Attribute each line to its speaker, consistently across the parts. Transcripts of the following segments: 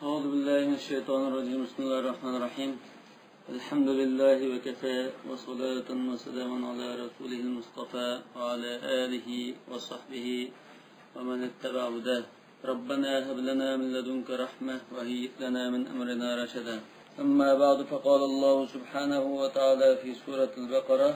Speaker 1: أعوذ بالله من الشيطان الرجيم. بسم الله الرحمن الرحيم. الحمد لله وكفى وصلاة وسلاما على رسوله المصطفى وعلى آله وصحبه ومن اتبع هداه. ربنا هب لنا من لدنك رحمة وهيئ لنا من أمرنا رشدا. أما بعد فقال الله سبحانه وتعالى في سورة البقرة: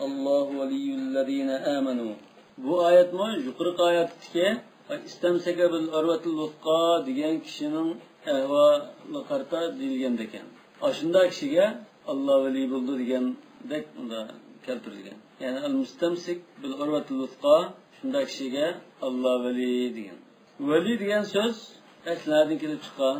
Speaker 1: الله ولي الذين آمنوا. Bu ayet mi? Yukarı ayetki istemseke bil arvatil vufqa degan kishining ahvoli qarta deyilgan ekan. Ashunda kishiga Alloh vali bo'ldi degandek unda keltirilgan. Ya'ni al-mustamsik bil arvatil vufqa shunda kishiga Alloh vali degan. Vali degan so'z aslardan kelib chiqqan.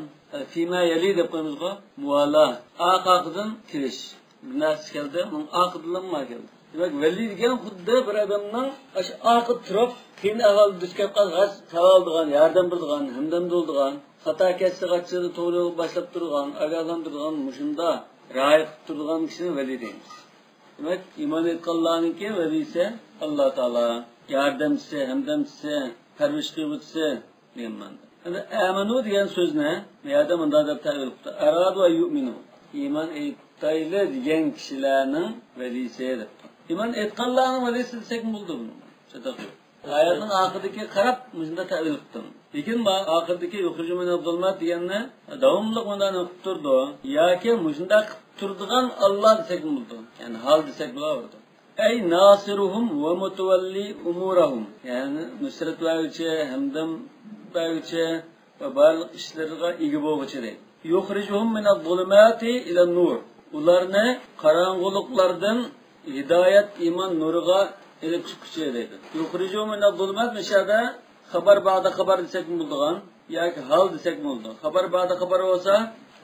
Speaker 1: Fima yali deb qo'ymizga muvala aqaqdan kelish. Bu narsa keldi, bu aqidlan ma keldi. Demek veli degan xuddi bir odamning ash aqib turib qiyin ahvol duch kelib qolgan, savoldigan, yordam berdigan, hamdam bo'ldigan, xato ketsa qachchini to'g'ri boshlab turgan, ogohlantirgan, mushunda rioya qilib turgan kishini veli deymiz. Demak, iymon etganlarniki velisi Alloh taolo yordamchisi, hamdamchisi, parvarish qiluvchisi degan ma'noda. Endi amanu degan so'zni bu yerda bunday deb ta'bir qildi. Arad va yu'minu. Iymon etayli degan kishilarning velisi deb. İman etkanlarının velisi desek mi buldu bunu? Ayetinin akıdaki karab müzinde tevil ettim. Lekin bu akıdaki yukhrucu min az-zulmat diyenine devamlılık bundan okutturdu. Ya ki müzinde okutturduğun Allah desek mi buldu? Yani hal desek bula oldu. Ey nasiruhum ve mutevelli umurahum. Yani nusret vergiçe, hemdem vergiçe ve barlık işlerine ilgi boğucu değil. Yukhrucuhum min az-zulmati ila nur. Ularını karanlıklardan hidayet iman nuriga elib chiquvchi deydi. Yukhruju min az-zulmat mishada xabar ba'da xabar desek bo'lgan yoki hal desek bo'ldi. Xabar ba'da xabar bo'lsa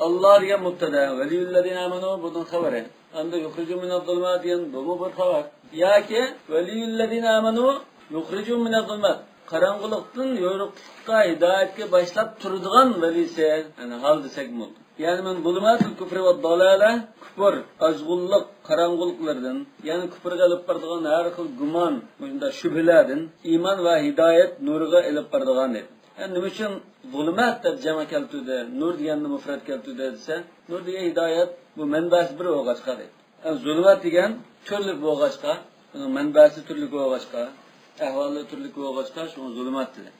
Speaker 1: Alloh degan mubtada, valiyullazina amanu bunun xabari. Endi yukhruju min az-zulmat degan bu bir xabar. Yoki valiyullazina amanu yukhruju min az-zulmat qarong'ulikdan yo'riqlikqa hidoyatga boshlab turadigan valisi, ya'ni hal desek bo'ldi. Yani men zulmatul kufri ve dalale küfür, azgullık, karanlıklardan, yani küfürge elip bardıgan her xil guman, bunda şübhelerden, iman ve hidayet nurga elip bardıgan dedi. Yani nima uchun zulmat deb jama keltirdi, nur deganni mufrat keltirdi desa, nur degan hidayet bu manbasi bir o'g'achqa dedi. Yani zulmat degan turli o'g'achqa, uning manbasi turli o'g'achqa, ahvoli turli o'g'achqa, shu zulmat dedi.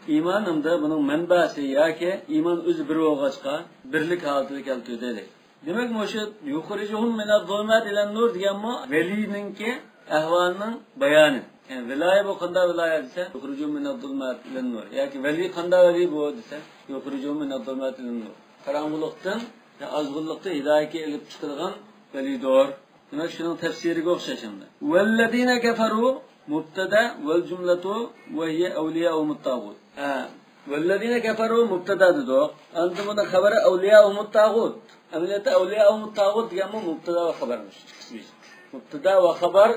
Speaker 1: İmanımda bunun menbası ya ki iman özü bir o'g'achqa birlik holatida keltirdi dedi. Demek mi şu yukhrijuhum min az-zulmat ila nur degan mu velininki ahvolining bayoni. Yani viloyat bu qanday viloyat desa yukhrijuhum min az-zulmat ila nur. Yoki veli qanday veli bu desa yukhrijuhum min az-zulmat ila nur. Qarong'ulikdan, azg'unlikdan hidoyatga elib chiqilgan velidir. Demek şunun tefsiriga o'xshashimda. Vallazina kafaru مبتدا والجملة وهي أولياء الطاغوت. والذين كفروا مبتدا دو. أنتم من خبر أولياء الطاغوت. أمنيت أولياء الطاغوت جمع مبتدا وخبر مش. مبتدا وخبر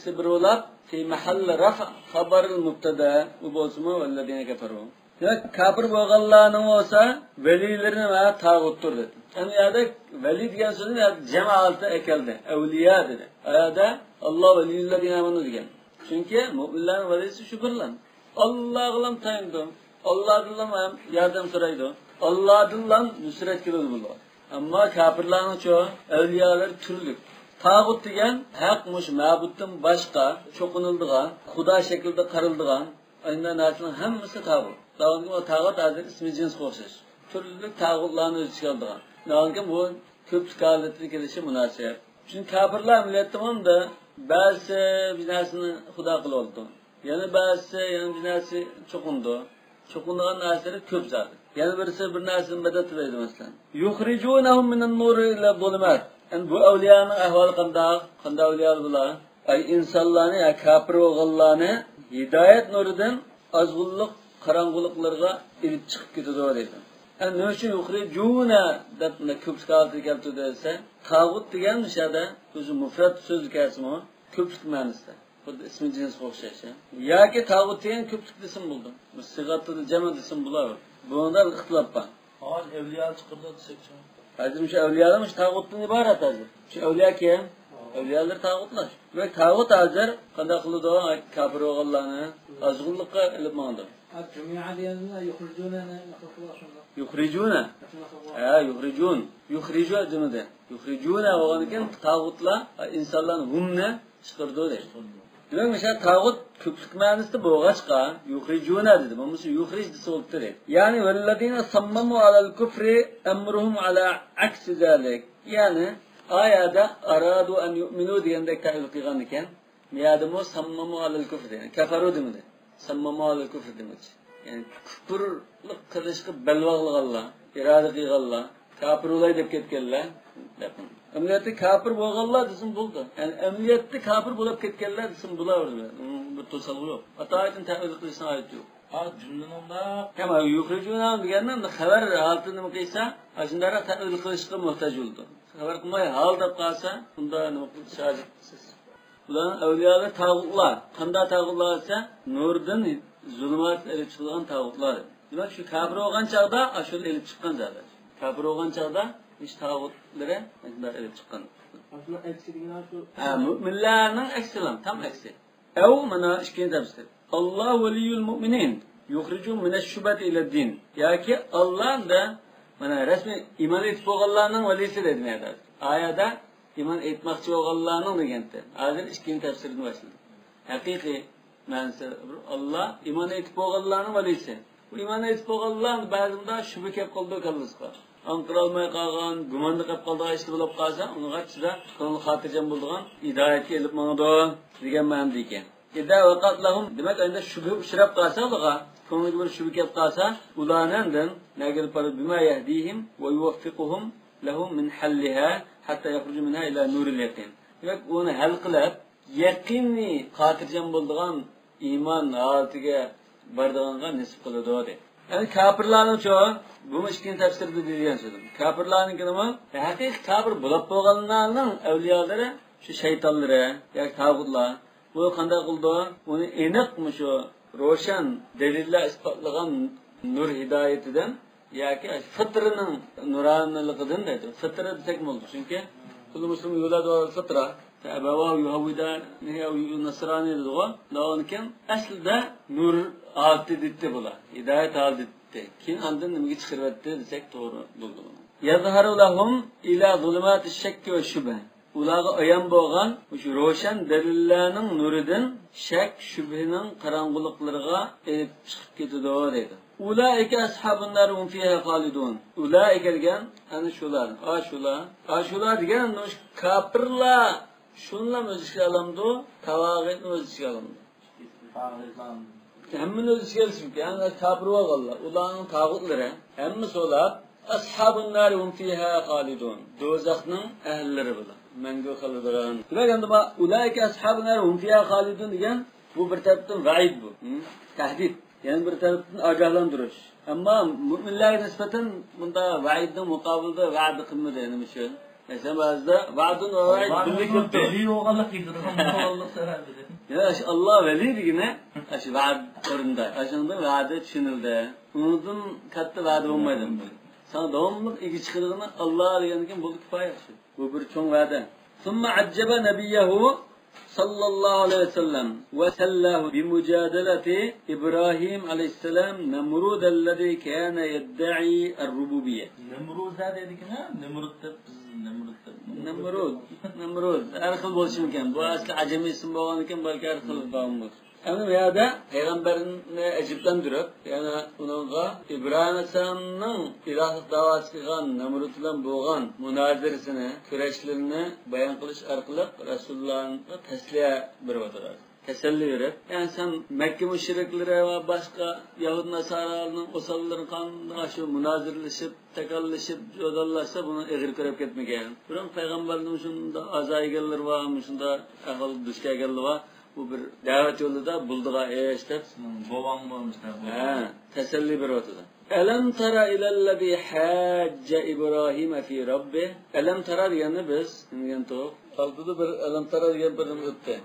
Speaker 1: سبرولاب في محل رفع خبر المبتدا وبوسمه والذين كفروا. Yani kafir boğallarının olsa velilerine ve tağuttur dedi. Yani ya da veli diyen sözün ya cemaatı ekeldi. Evliya dedi. Ya da Allah veliyullezine amenu diyen. Çünkü müminlerin velisi şükürlen. Allah'la tayindu. Allah'la yardım soraydı. Allah'la nusret kılır bulur. Ama kafirlerin çoğu evliyalar türlük. Tağut diyen hakmış mabuttan başka çokunulduğun, Xuda şekilde karıldığın aynı narsının hemmisi tağut. Dağınki o tağut hazır ismi cins koşuş. Türlülük tağutlarını özü çıkardığın. Dağınki bu köp çıkarlıklı gelişi münasip. Çünkü kafirler millettimam da bazı binasını Xuda kıl oldu. Yani bazı binası çokundu. Çokunduğun nasırı köp zadı. Yani birisi bir nasırın medet edeydi mesela. Yukhrijunahum minan nur ila zulmat. Yani bu evliyanın ahvalı kanda evliyalı bular. Ay insanlarını ya kafir oğullarını hidayet nurundan azgınlık, karanlıklarga ilip çıkıp gidiyor dedi. Yani ne için yukhrijuna debne köp çıkartı keltirdi dese, tağut degan mishada o'zi mufrat so'z kasmi ko'plik ma'nosida. Xuddi ismi jins o'xshashi. Yoki tağut degan ko'plik desam bo'ldi. Bu sigatda jama desam bo'lar. Bunda ixtilof bor.
Speaker 2: Hozir evliyo chiqirdi desakchi.
Speaker 1: Hozir shu evliyolar tağutdan iborat hozir. Shu evliyo kim? Evliyolar tağutlar. Demak tağut hozir qanday qiladi? Kafir o'g'illarni azg'unlikqa ilib mandi.
Speaker 2: Cemi'a diyenler yukhrijuna yukhrijuna
Speaker 1: Yuhricuna. Yuhricun. Yuhricu demedi. Yuhricuna olanken tağutla insanların humne çıkardı dedi. Demek mesela tağut köpük manasında boğaçqa yuhricuna dedi. Bu mesela yuhric dese oldu dedi. Yani vellezine sammamu alel küfri emruhum ala aksi zalik. Yani ayada aradu en yu'minu diyendek tevil kıygan iken miyadımı sammamu alel küfri yani kafaru demedi. Sammamu alel küfri demek. Yani küfürlük kılışkı belvağlık Allah, irade kıygallah, kafir olay dep ketkenler. Emniyette kafir boğallar desin buldu. Yani emniyette kafir bulup ketkenler desin bulaverdiler. Bir tosalı yok. Atayetin tevil kılışına ait yok.
Speaker 2: Cümlenin de
Speaker 1: Ama yuhricuna degenden de haber altını mı kıysa, aşındara tevil kılışkı muhtaç oldu. Haber kılmaya hal dap kalsa, bunda ne okul şahitsiz. Bunların evliyalar tağutlar. Kanda tağutlar ise nurdan zulümat elip çıkan tağutlar. Demek şu kafir olan çağda aşıl elip çıkan zaten. Kafir olan çağda hiç tağutlara elip çıkan.
Speaker 2: aslında eksikliğine şu
Speaker 1: Müminlerin eksi lan, tam eksi. Ev mana işkin tepsidir. Allah veliyyul müminin yuhricum mineşşübet ile din. Ya ki Allah da mana resmi iman etip oğullarının velisi dedim ya da. Ayada iman etmekçi oğullarının degenti. Hazır işkin tefsirini başladı. Hakiki manası Allah iman etip oğullarının velisi. Bu iman etip oğullarının bazında şübhe kep kıldığı kalırsa. Anqıralmay qalğan, gumanlı qap qaldığı işli bulup qalsa, onuğa çiza qanlı xatircan bulduğun hidayetki elip mağdı degan ma'noda ekan. İda vaqat lahum demak endi shubha uchrab qalsa ularga, ko'ngliga bir shubha kelib qalsa, ulardan nagil par bima yahdihim va yuwaffiquhum lahum min halliha hatta yakhruju minha ila nuril yaqin. Demak uni hal qilib, yaqinni xatirjan bulduğun iymon holatiga bordiganga nisb qiladi dedi. Yani kafirlarning çoğu bu işkin tefsirde degan so'zim. Kafirlarning nima? Haqiqiy kafir bo'lib bo'lganlarning avliyolari shu shaytonlari yoki tağutlar. Bu qanday qildi? Uni aniqmi shu ro'shan dalillar isbotlagan nur hidoyatidan yoki fitrining nuroniligidan dedi. Fitra desak bo'ldi. Chunki kullu muslim yuladu fitra Abawahu yuhavvidani ya nasrani dedi o. Lakin aslida nur altı ditti bula. Hidayet altı ditti. Kim andın nimaga chiqaryapti desek to'g'ri bo'ldi. Yazharu lahum ila zulumati shakki va shubha. Ularga ayon bo'lgan shu ro'shan dalillarning nuridan shak shubhaning qorong'uliklariga elib chiqib ketadi dedi. Ulaika ashabun nar hum fiha xalidun. Ulaika degan ana shular. Shular degan kafirlar şunla müzik alamdı, tavağıt müzik alamdı. Hemen müzik alışım ki, yani kafir var Allah. Ulanın tağutları, hemen solar, ashabun narihum fiha halidun. Dozakның ehlileri bular. Mengü kalıdıran. Demek yani bu, ulaike ashabun narihum fiha halidun diyen, bu bir taraftan vaid bu. Tehdit. Yani bir taraftan agahlandırış. Ama müminlere nispeten bunda vaidden mukabilde vaadi kılmadı yani bir şey. Mesela bazıda vaadun ve vaid birlik yoktu.
Speaker 2: veli oğanlık yıldırım oğanlık seherdi.
Speaker 1: Ya Allah veli digine, aşı vaad orunda. Aşında vaadi düşünüldü. Unutun katta vaadi olmaydı. Sana devamlılık iki çıkırdığını Allah'a diyenken bu kifaya. Bu bir çoğun vaadi. Thumma accaba nebiyyehu sallallahu aleyhi ve sellem ve sellahu bimucadeleti İbrahim aleyhisselam Nemrudellezi kâne yedda'i er-rububiyye.
Speaker 2: Nemruz'a dedik ne?
Speaker 1: Nemrud. Her xil bo'lishi mumkin. Bu asli ajamiy ism bo'lgan ekan, balki har xil bo'ladi. Endi bu yerda payg'ambarni ajiblantirib, yana uningga Ibrohim alayhisolamning ilohlik da'vosi qilgan Nemrud bilan bo'lgan munozirasini, kurashlarini bayon qilish orqali Rasulullohga tasliya beryaptilar. Teselli verip, yani sen Mekke müşriklere ve başka Yahud Nasaralarının osallarının kanına şu münazirleşip, tekalleşip, jodallaşsa bunu egir körep ketmegen. Buran Peygamberinin şunda azaygeller var, şunda ahal düşkaygeller var. Bu bir davet yolu da bulduğu eştep.
Speaker 2: Boğan olmuş da.
Speaker 1: Teselli bir ortada. Elem tara ilellezî hâcce İbrahim fi Rabbi. Elem tara diyeni biz, Kaldıdı bir alamtara diye bir öttü.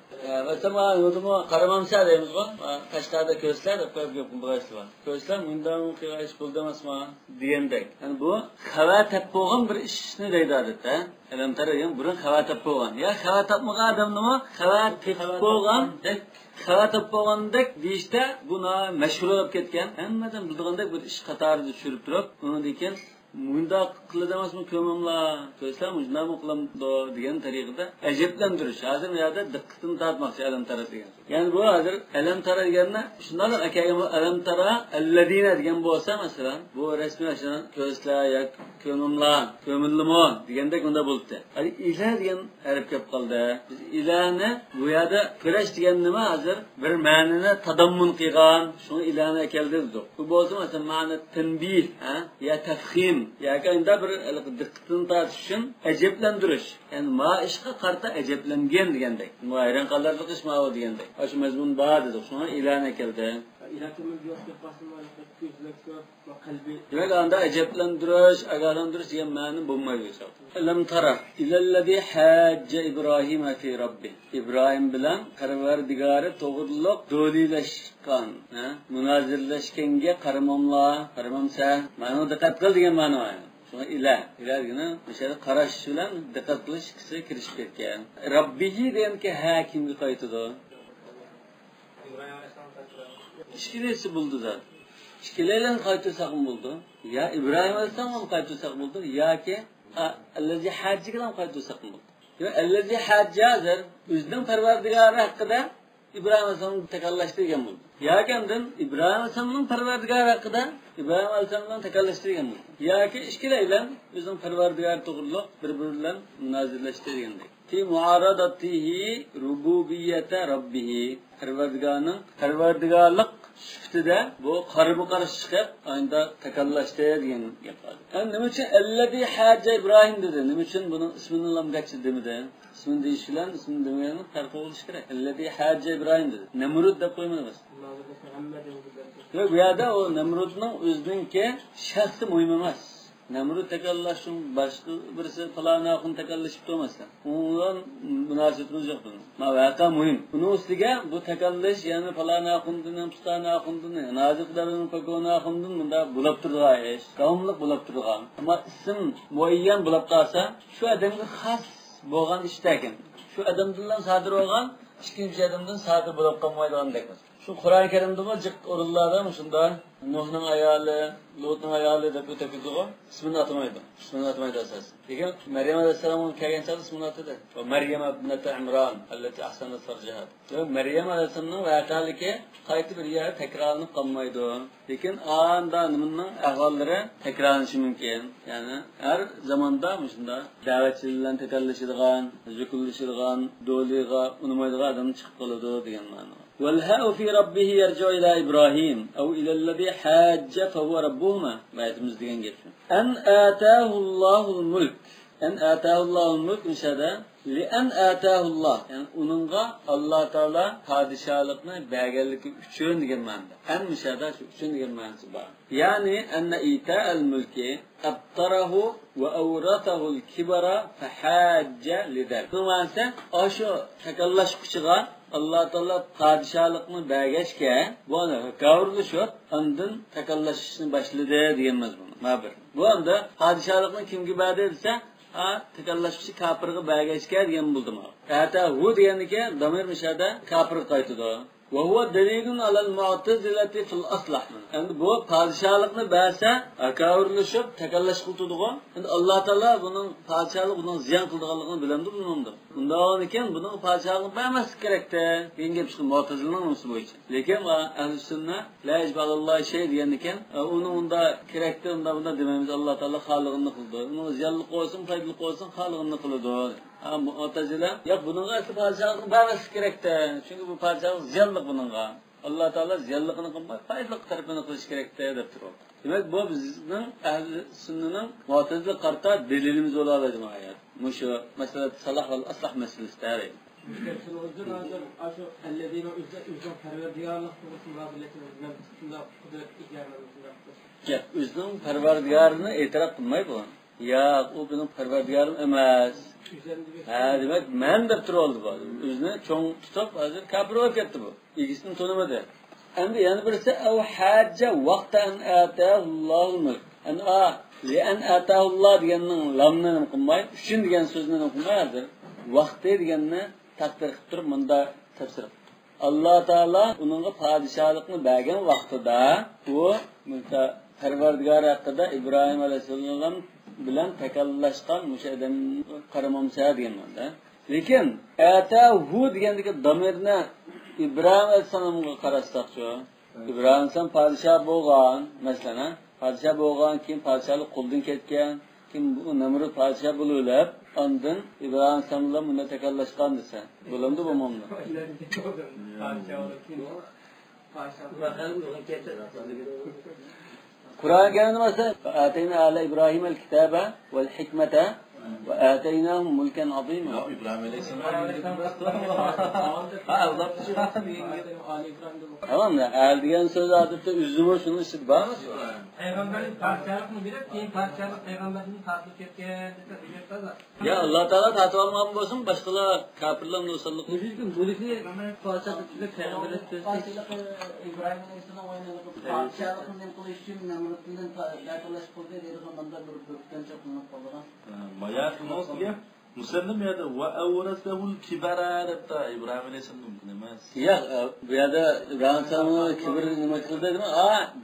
Speaker 1: Mesela yodumu karamamsa deyimiz var. Kaşlarda köşkler de koyup yapın bağışlı var. Köşkler bundan kıyış buldamas mı diyendek. Yani bu hava tapboğun bir işini deydi adeta. Alamtara diyen burun hava tapboğun. Ya hava tapmağa adamdı mı? Hava tapboğun dek. Hava tapboğundek deyişte buna meşhur olup ketken. Hemmeden bildiğindek bir iş katarı düşürüp durup. Onu deyken Munda kılıdamasmı kömümla, köysem ucundan mı kılamdı diyen tariqida ajablantirish. Hazır ya da diqqatini tortmoqchi alam tara degan. Yani bu hazır alam tara deganni shundan akaga alam tara alladina degan bo'lsa masalan, bu rasmiy ashuna ko'zlar ya kömümlar, kömüllimon degandek unda bo'ldi. Hali ila degan harf kelib qoldi. Biz ilani bu yerda kurash degan nima hazır bir ma'nini tadammun qilgan, shuni ilani keldirdik. Bu bo'lsa masalan ma'ni tanbih, ya tafhim yoki unda bir diqqatini tortish uchun ajablantirish. Ya'ni ma ishga qarta ajablangan degandek. Bu hayron qolarlik ish ma degandek. Shu mazmun bor dedi. Shuni ilani keldi. Demek anda ajablantirish, agarlantirish degan ma'ni bo'lmaydi. Lam tara ilallazi hajja İbrahim fi Rabbi. İbrahim bilan Parvardigori to'g'riliq do'lilashgan, munozirlashganga qaramamsa, ma'no diqqat qil degan ma'no. Shuna ilagina o'sha qarash bilan diqqat qilish kisi kirishib ketgan. Rabbihi deganki hakimga qaytadi. İşkilesi buldu da. İşkileyle kayıtırsak mı buldu? Ya İbrahim Aleyhisselam'la mı kayıtırsak buldu? Ya ki Ellezi hacciyle mi kayıtırsak mı buldu? Ya Ellezi hacci hazır. Üzden perverdigarı hakkında İbrahim Aleyhisselam'ın tekallaştırırken buldu. Ya kendin İbrahim Aleyhisselam'ın perverdigarı hakkında İbrahim Aleyhisselam'ın tekallaştırırken buldu. Ya ki işkileyle üzden perverdigarı toğruluq birbiriyle münazirleştirirken de. Fi muaradatihi rububiyete rabbihi. Parvardigarlık süftide bu qarıbı qarış chiqib, ayında takallaştı degan gap bor. Yani nima uchun Ellezi hajja İbrahim dedi? Nima uchun buning ismini lamgachi demidi? İsmini deyish bilan ismini demaganning farqi bo'lishi kerak. Ellezi hajja İbrahim dedi. Nemrut deb qo'ymaymiz. Yo'q, bu yerda o Nemrutning o'zininki shaxsi muhim emas. Nemrut tekallaşın başka birisi falan akın tekallaşıp durmazsa. Ondan münasebetimiz yok bunun. Ma vaka mühim. Bunun üstüge bu tekalleş yani falan akındının, tutan akındının, naziklerin kokona akındının bunda bulap durduğu iş. Kavimlik bulap durduğu. Ama isim muayyen bulap kalsa şu adamın has boğan iştekin. Şu adamdan sadır olan ikinci adamdan sadır bulap kalmaydığı dekmez. Şu Kur'an-ı Kerim'de var cık orullarda mı şunda Nuh'un ayağlı, Lut'un ayağlı da öteki duğu ismini atmaydı. İsmini atmaydı esas. Peki Meryem Aleyhisselam'ın kaygan çadı ismini atadı. O Meryem ibnete İmran alleti ahsanat farcaha. Meryem Aleyhisselam'ın vakalı ki kayıtlı bir yere tekrarlanıp kalmaydı. Peki anda nımının ahvalları tekrarlanışı mümkün. Yani her zamanda mı şunda davetçilerle tekrarlaşırgan, zükürleşirgan, doliga, unumaydığı adamın çıkıp kalıdı diyen manı. والهاء في ربه يرجع إلى إبراهيم أو إلى الذي حاج فهو ربهما ما يتمزدين جدا أن آتاه الله الملك أن آتاه الله الملك مشاهدة لأن آتاه الله يعني onunğa Allah Teala padişahlıkını bəgərlik üçün degan ma'noda. An müşahada üçün degan ma'nosi bor. Yani enne ita'al mulki abtarahu ve awratahu al-kibara fahajja lidal. Bu ma'nosi aşu takallaşıqçığa Allah Teala padişahlıkını bəgəşkə bu anda qavruluşub ondan takallaşışını başladı deganmiz bunu. Ma'bir. Bu anda padişahlıkını kimga bədi edilsə tekallaşışı kafirga bəgəşkə degan buldu mu? Ata hu degandiki damir müşahada kafirga qaytadi. Ve huwa delilun alal mu'tazilati fil aslah. Endi bu padişahlıkni bersa, akavurlashib takallash qildigo. Endi Alloh taolo buning padişahlık buning ziyon qilganligini bilandi buningda. Bundan ekan buning padişahlık bermaslik kerakda. Degan gap chiqdi mu'tazilaning nusi bo'yicha. Lekin ahli sunna la yajbalallohi shay degan ekan, uni unda kerakda, unda demaymiz. Alloh taolo xoliqini qildi. Uni ziyonli qo'ysin, foydali qo'ysin, xoliqini qiladi. Mu'tazila yok bununla asli padişahlık vermesi gerekti. Çünkü bu padişahlık ziyonlik bununla. Allah Teala ziyonlikini qilmay foydali tarafini qilish kerakda deb turibdi. Demak bu bizning ahli sunnaning mu'tazila qarta delilimiz bo'la oladi bu oyat. Mushu masalat salah val aslah masalasida.
Speaker 2: Aşu ellezine üzden perverdigarlık konusunda biletimiz şunda kudret
Speaker 1: ihtiyarlarımız. O'zining parvardigorini e'tirof qilmaydi bu. Ya o benim parvardigorim emas.
Speaker 2: üzerinde bir...
Speaker 1: Ha demek men deb turib oldi bu. O'zini cho'ng tutib, hozir kafir bo'lib ketdi bu. Egisini to'namadi. Endi yana birisi av hajja vaqtan atahullohul mulk. Endi li'an atahulloh deganning lamni qilmay, uchun degan so'zni qilmay hozir vaqti deganni taqdir qilib turib bunda tafsir. Alloh taolo uningga podshohlikni bergan vaqtida u Parvardigor haqida Ibrohim alayhissalom bilan takallashgan mushadan qaramamsa deganmanda. Lekin atahu degandagi damirni Ibrohim alayhissalomga qarasaqchi. Ibrohim ham podshoh bo'lgan, masalan, podshoh bo'lgan, keyin podshohlik qo'ldan ketgan, kim bu Namrud podshoh bo'lib, ondan Ibrohim alayhissalom bilan takallashgan desa, bo'lamdi bo'lmamdi? Kur'an geldi mesela "Ateyna ala İbrahim el kitabe vel hikmete ve ateynahum mulken azîmâ."
Speaker 3: İbrahim Aleyhisselam.
Speaker 1: Tamam da el diyen söz adette üzümü şunu işit var mı?
Speaker 2: Peygamberin parçalıkını bilip, keyin parçalık peygamberini tatbik etken
Speaker 1: Ya Allah Teala tatı almam olsun, başkalar kafirler nusallık.
Speaker 2: Bu lütfi parçalıklı peygamberin sözü.
Speaker 4: İbrahim Aleyhisselam oynadığı parçalıkını kılıç için Nemrut'un yakalaş kıldığı yeri sonunda bir bökten çapılmak olarak.
Speaker 3: Bayağı nasıl ya? Müsellim ya da ve evresehul kibara da İbrahim Aleyhisselam mümkün emas.
Speaker 1: Ya bu yada İbrahim Aleyhisselam'ın kibir nima qildi dedim.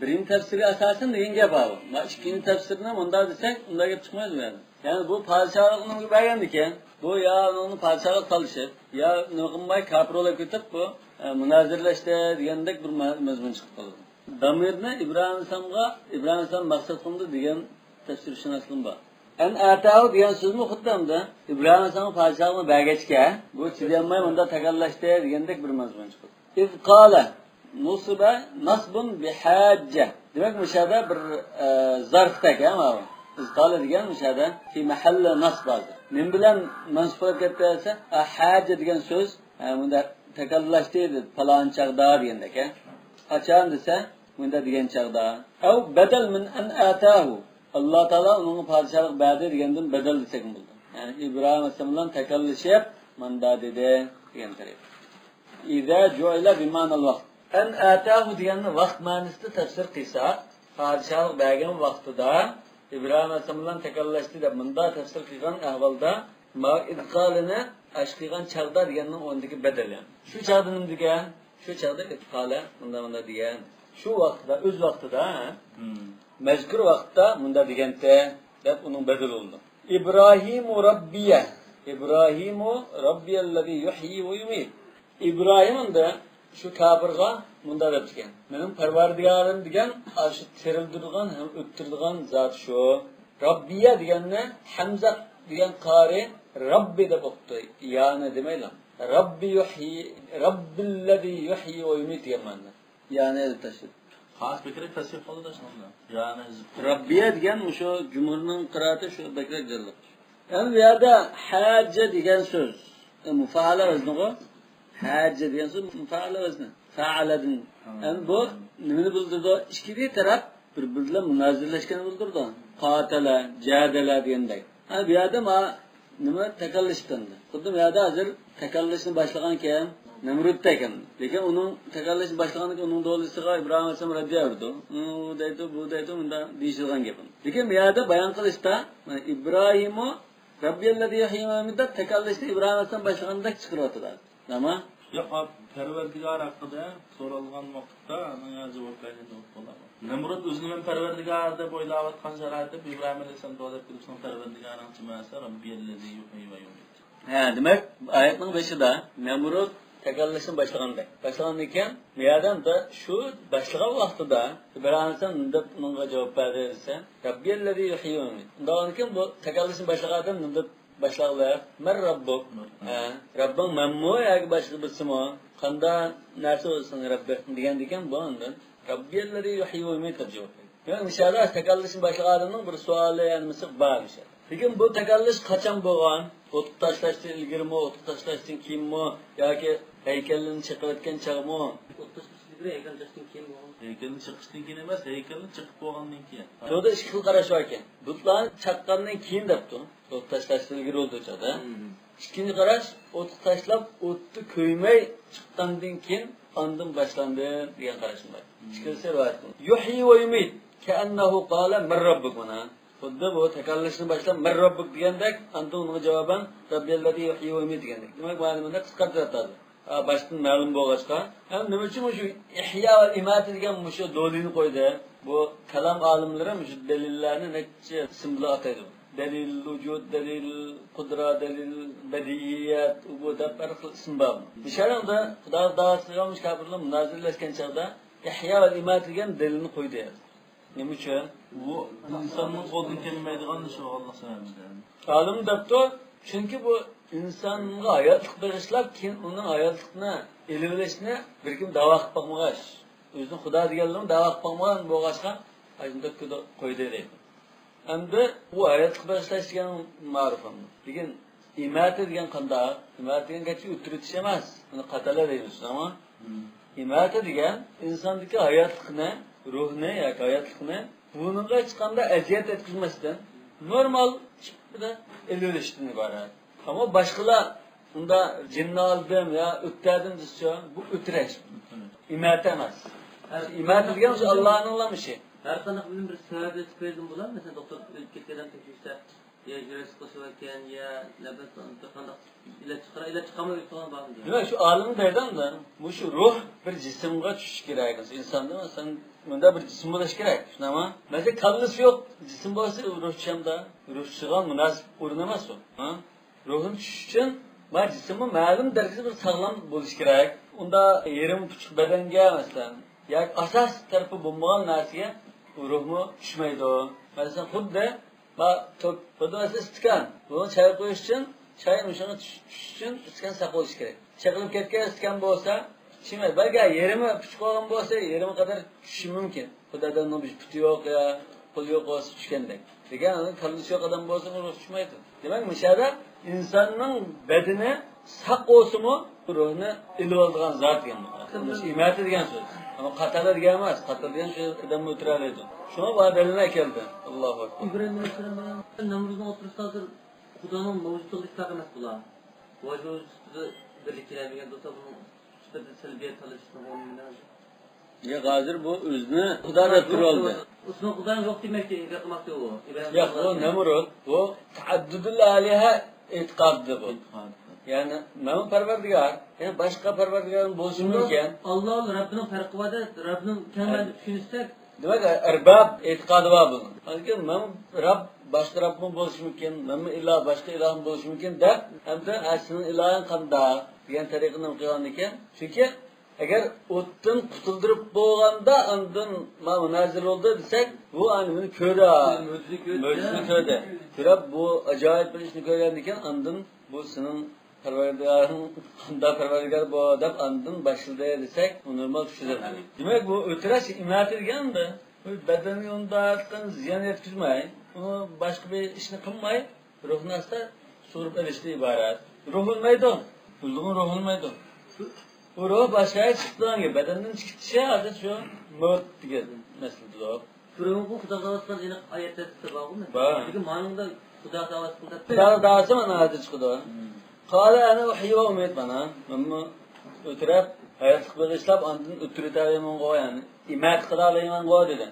Speaker 1: Birinchi tafsirga asosan degan gap bor. Ma ikkinchi tafsirni bunda desak, unda gap chiqmaydi bu yerda. Yani bu podshohlikni bergan ekan. Bu ya uni podshohlik qilishib, ya nima kafir bo'lib ketib bu munozirlashdi degandek bir mazmun chiqib qoldi. Damirni İbrahim Aleyhisselam maqsad qildi degan tafsir shunaqasin bor. En atahu degan so'zni xuddamda İbrahim Aleyhisselam podshohlikni bergachga, bu chidamay unda takallashdi degandek bir mazmun chiqdi. İz qala nusiba nasbun bihajja. Demak, mushada bir zarfdak ama İz qala degan mushada fi mahalla nasb hozir. Men bilan mansub qilib ketsa, hajja degan so'z bunda takallashdi dedi, falon chaqda degandek, qachon desa, bunda degan chaqda. Av badal min an atahu. Allah Teala onun padişahlık berdi degandan badal desek bo'ldi. Yani İbrahim Aleyhisselam bilan takallashib manda dedi degan taraf. İza ju'ila bi ma'nal vaqt. An atahu deganni vaqt ma'nosida tafsir qilsa, padişahlık bergan vaqtida İbrahim Aleyhisselam bilan takallashdi deb manda tafsir qilgan ahvolda ma idqalini ashqigan chaqda deganning o'rniga badal. Shu chaqda nima degan? Shu chaqda idqala munda degan. Shu vaqtida, o'z vaqtida mazkur vaqtda bunda deganda deb uning badal oldu. İbrahimu Rabbiye. İbrahimu Rabbiyellazi yuhyi ve yumit. İbrahim'in de şu kafirga bunda deb degan. Mening Parvardigorim degan, shu tirildirgan, ham o'ttirdigan zot shu. Rabbiye deganni Hamza degan qari Rabbi deb o'qdi. Yani demaylar. Rabbi yuhyi, Rabbillazi yuhyi ve yumit degan. Yani tashid.
Speaker 3: Xas bekrak tasvir qildi da shunda. Yani
Speaker 1: Rabbiya degan o'sha jumhurning qiroti shu bekrak jalliq. Yani bu yerda hajja degan so'z mufaala vazni-ku. Hajja degan so'z mufaala vazni. Fa'aladin. Yani bu nimani bildirdi? Ikki taraf bir-birlar munozirlashgan bildirdi. Qatala, jadala degandek. Ha bu yerda nima takallashdi. Xuddi bu yerda hozir takallashni boshlagan ekan. Namrudda ekan. Lekin uning takallashni boshlaganiga uning do'lisiga Ibrohim alayhisalom raddiya berdi. Bu deydi, bunda deyishilgan gap. Lekin bu yerda bayon qilishda İbrahim'u Rabbiyellazi yuhyi ve yumit takallashni Ibrohim alayhisalom boshlagandek chiqaryapti. Nima?
Speaker 3: Yo'q, Parvardigor haqida so'ralgan vaqtda ana yozib o'tganida bo'lar. Namrud o'zini men Parvardigor deb o'ylayotgan sharoitda İbrahim alayhisalom da'vat qilishning Parvardigorning chimasi Rabbiyellazi yuhyi ve yumit.
Speaker 1: Demek oyatning 5'ida Namrud takallashni boshlaganday. Boshlagan ekan, bu yerdan da shu boshlagan vaqtida Ibrohim alayhisalom deb unga javob berdi. Rabbiyellazi yuhyi ve yumit. Undan keyin bu takallashni boshlagan deb başlaqlar mer Rabbuk. Rabbim memmu yoki boshqa birsimi? Qanday narsa bo'lsin Rabbi degan ekan bu ondan Rabbiyellazi yuhyi ve yumit deb javob berdi. Yani inshaalloh takallashni boshlaganning bir savoli yani misq bor inshaalloh. Lekin bu takallish qachon bo'lgan? O't tashlashdan ilgirimi, o't tashlashdan keyinmi yoki haykalni chiqayotgan chaqmi?
Speaker 4: çıkıyor, heykel çıksın kim bu?
Speaker 3: Heykelin çıkıştan keyin emas, heykelin chiqib bo'lgandan keyin.
Speaker 1: Şurada ikki xil qarash bor ekan. Butlarni chaqqandan keyin debdi. O't tashlashdan ilgari bo'ldi o'chada. Ikkinchi qarash, o't tashlab, o'tni ko'ymay chiqqandan keyin ondan boshlandi degan qarashim bor. Ikkinchisi rivoyat. Yuhyi va yumit ka'annahu qala min rabbik mana. Xuddi bu takallashni boshlab min rabbik degandek, ondan unga javoban Rabbillazi yuhyi va yumit degandek. Demak, ma'lumotni qisqartiradi. Baştan ma'lum bo'lg'achqa, ham nima uchun shu ihyo va imat degan shu dolini qo'ydi? Bu kalam olimlari shu dalillarni necha ism bilan ataydi. Dalil vujud, dalil qudra, dalil badiyat, bu da bir xil ism bor. Mishalda Xudo da'vosiga kafirlar munozirlashgan chaqda ihyo va imat degan dalilni qo'ydi. Nima uchun?
Speaker 3: Bu insonning qo'ldan kelmaydigan shu Alloh subhanahu.
Speaker 1: Olim debdi, chunki bu insonga hayotlik bag'ishlab, keyin uning hayotlikni ilib olishni bir kim da'vo qilib qo'ymagan. O'zini Xudo deganlarni da'vo qilib qo'ymagan bo'lg'achqa, aytib qo'ydi deydi. Endi bu hayotlik bag'ishlash degan ma'rifam. Lekin imat degan qanday? Imat degan gachi o'tiritish emas. Uni qatalar deymiz, ama imat degan insondagi hayotlikni, ruhni yoki hayotlikni bunga hech qanday aziyat yetkazmasdan normal chiqida ilib olishdan iborat. Ama başkalar unda cinni aldım ya ötterdim dese bu ötreş. İmat emas. İmat degan şu Allah'ın anlamışı.
Speaker 4: Her qanday bir sebep etkiledim bular. Mesela doktor ölüp ketgandan tekshirsa, ya jurist qo'shilarkan, ya labas qanday ilaç chiqamay turgan bormi deydi.
Speaker 1: Demak, şu alim derdim da, bu şu ruh bir jismga tushish kerak. İnsonda masalan bunda bir jism bo'lishi kerak. Shunami? Mesela kallisi yo'q, jism bo'lsa ruh tushanda, ruh tushigan munosib o'rin emas u. Ha? Ruhun tushish uchun jismi ma'lum darajada bir sog'lom bo'lishi kerak. Unda yerim puchuq badanga masalan, yoki asos tarafi bo'lmagan narsaga ruhmi tushmaydi. Masalan, xuddi iskan. Buni choy qo'yish uchun, choy o'shanga tushish uchun iskan saqlash kerak. Chaqilib ketgan iskan bo'lsa, tushmaydi. Balki yerimi puchuq olgan bo'lsa, yerimi qadar tushishi mumkin. Xudodan bir puti yo'q ya, qo'li yo'q bo'lsa tushgandek. Degan kallisi yo'q odam bo'lsa, ruh tushmaydi. Demak, mishada insonning badani saq bo'lsa-mu, ruhni ilib oladigan zot degan bu. Imat degan so'z. Ama qatala degan emas, qatala degan shu odamni o'tiradi. Shuni badalina keldi. Allohu akbar.
Speaker 4: İbrahim Aleyhisselam'ın Namrud'un oturuştadır. Xudoning mavjudligi haqida emas bular. Vujudni birliklangan bo'lsa, buni ustida salbiyat qilishni bo'lmaydi.
Speaker 1: Ya hozir bu o'zini Xudo deb turib oldi.
Speaker 4: Usma Xudoning yo'q demakki, inkor qilmoqchi u.
Speaker 1: Yo'q, bu Namrud, bu taaddudul aliha e'tiqodi bu. Yani men Parvardigor, yani boshqa Parvardigor bo'lishi mumkin.
Speaker 4: Alloh Rabbining farqi bor, Rabbining kamini tushunsak,
Speaker 1: demak arbab e'tiqodi bor bu. Balki men Rabb boshqa Rabbim bo'lishi mumkin, men iloh boshqa ilohim bo'lishi mumkin deb, hamda aslini ilohim qanday degan tariqani o'qigan ekan. Chunki agar o'tdan qutuldirib bo'lganda undan munozir bo'ldi desak, bu ani ko'ra, mo'jiza ko'rdi. Ko'rib bu ajoyib bir ishni ko'rgan ekan, undan bu sening Parvardigoring qanday Parvardigor bu deb undan boshildi desak, u normal tushunadi. Demak, bu o'tirash imat deganda, bu badaniy undan ziyon yetkazmay, uni boshqa bir ishni qilmay, ruhni asta surib olishdan iborat. Ruh olmaydi, ruh olmaydi. Bu ruh başka çıktığı gibi bedeninin çıkışı adı şu mört diye mesela.
Speaker 4: Şurada bu Xudo davasından yine ayette var mı?
Speaker 1: Var.
Speaker 4: Çünkü manında Xudo davasında.
Speaker 1: Xudo davası mı adı çıktı? Kale ana uhyi ve umid bana. Ama ötürüp hayatlık bir işlep andın ötürüteyim o yani. İmat kıdalayım o dedi.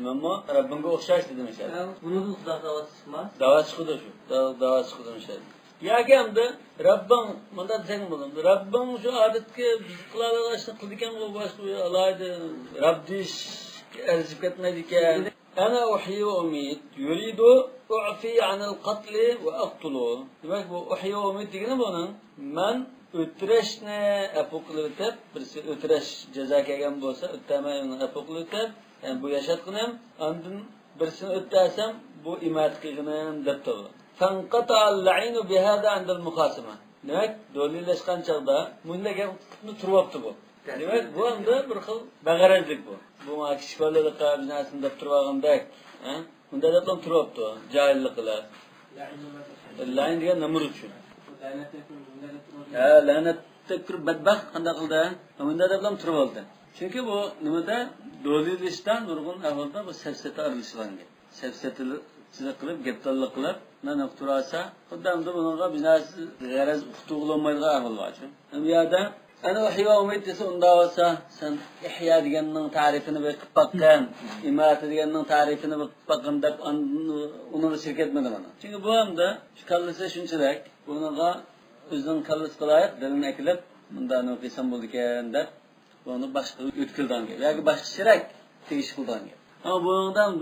Speaker 1: Ama Rabbim'e okşaş dedim mesela.
Speaker 4: Bunun Xudo davası çıkmaz.
Speaker 1: Davası çıktı şu. Davası çıktı mesela. Ya geldi, Rabbim, bunda desem buldum. Rabbim şu adetki kılalar açtı, kıldıkken bu başka alaydı. Rabbiş erzip etmediyken. Ana uhyi ve umid, yuridu u'fi anil katli ve aktulu. Demek bu uhyi ve umid degeni bunun, men ötüreşne epoklıtep, birisi ötüreş ceza kelgen bolsa, öttemeyin epoklıtep, yani bu yaşatkınım, andın birisini öttesem, bu imat kılgınım deptolu. فانقطع اللعين بهذا عند المخاصمة. Demek dolilleşken çağda mündeki kısmı turvaptı bu. Demek bu anda bir xil bağırızlık bu. Bu kişilerlik kabinasında turvağında, bunda da tam turvaptı. Cahillikler. Lain diye Namrud şu. Lanet tekrar bedbaht kanda kıldı. Bunda da tam turvaldı. Çünkü bu nimada dolilishdan nurg'un ahvolda bu safsata aralashgan. Safsatchilik qilib, gaptallik qilib, mana turasa, xuddamda bunga binasi g'araz uqtuqlanmaydigan ahvol bor. Bu yerda ana ihyo umid desa unda olsa, sen ihyo deganning ta'rifini bir qilib baqqan, imat deganning ta'rifini bir qilib baqqan deb uni shirkatmadi mana. Çünkü bu hamda shu kallasi shunchalik, bunga o'zining kallasi qilayib, dilini aklab, bundan o'qiysam bo'ldi ekan deb bunu başka ötkülden gel. Yani başka şirek tegiş kıldan gel. Ama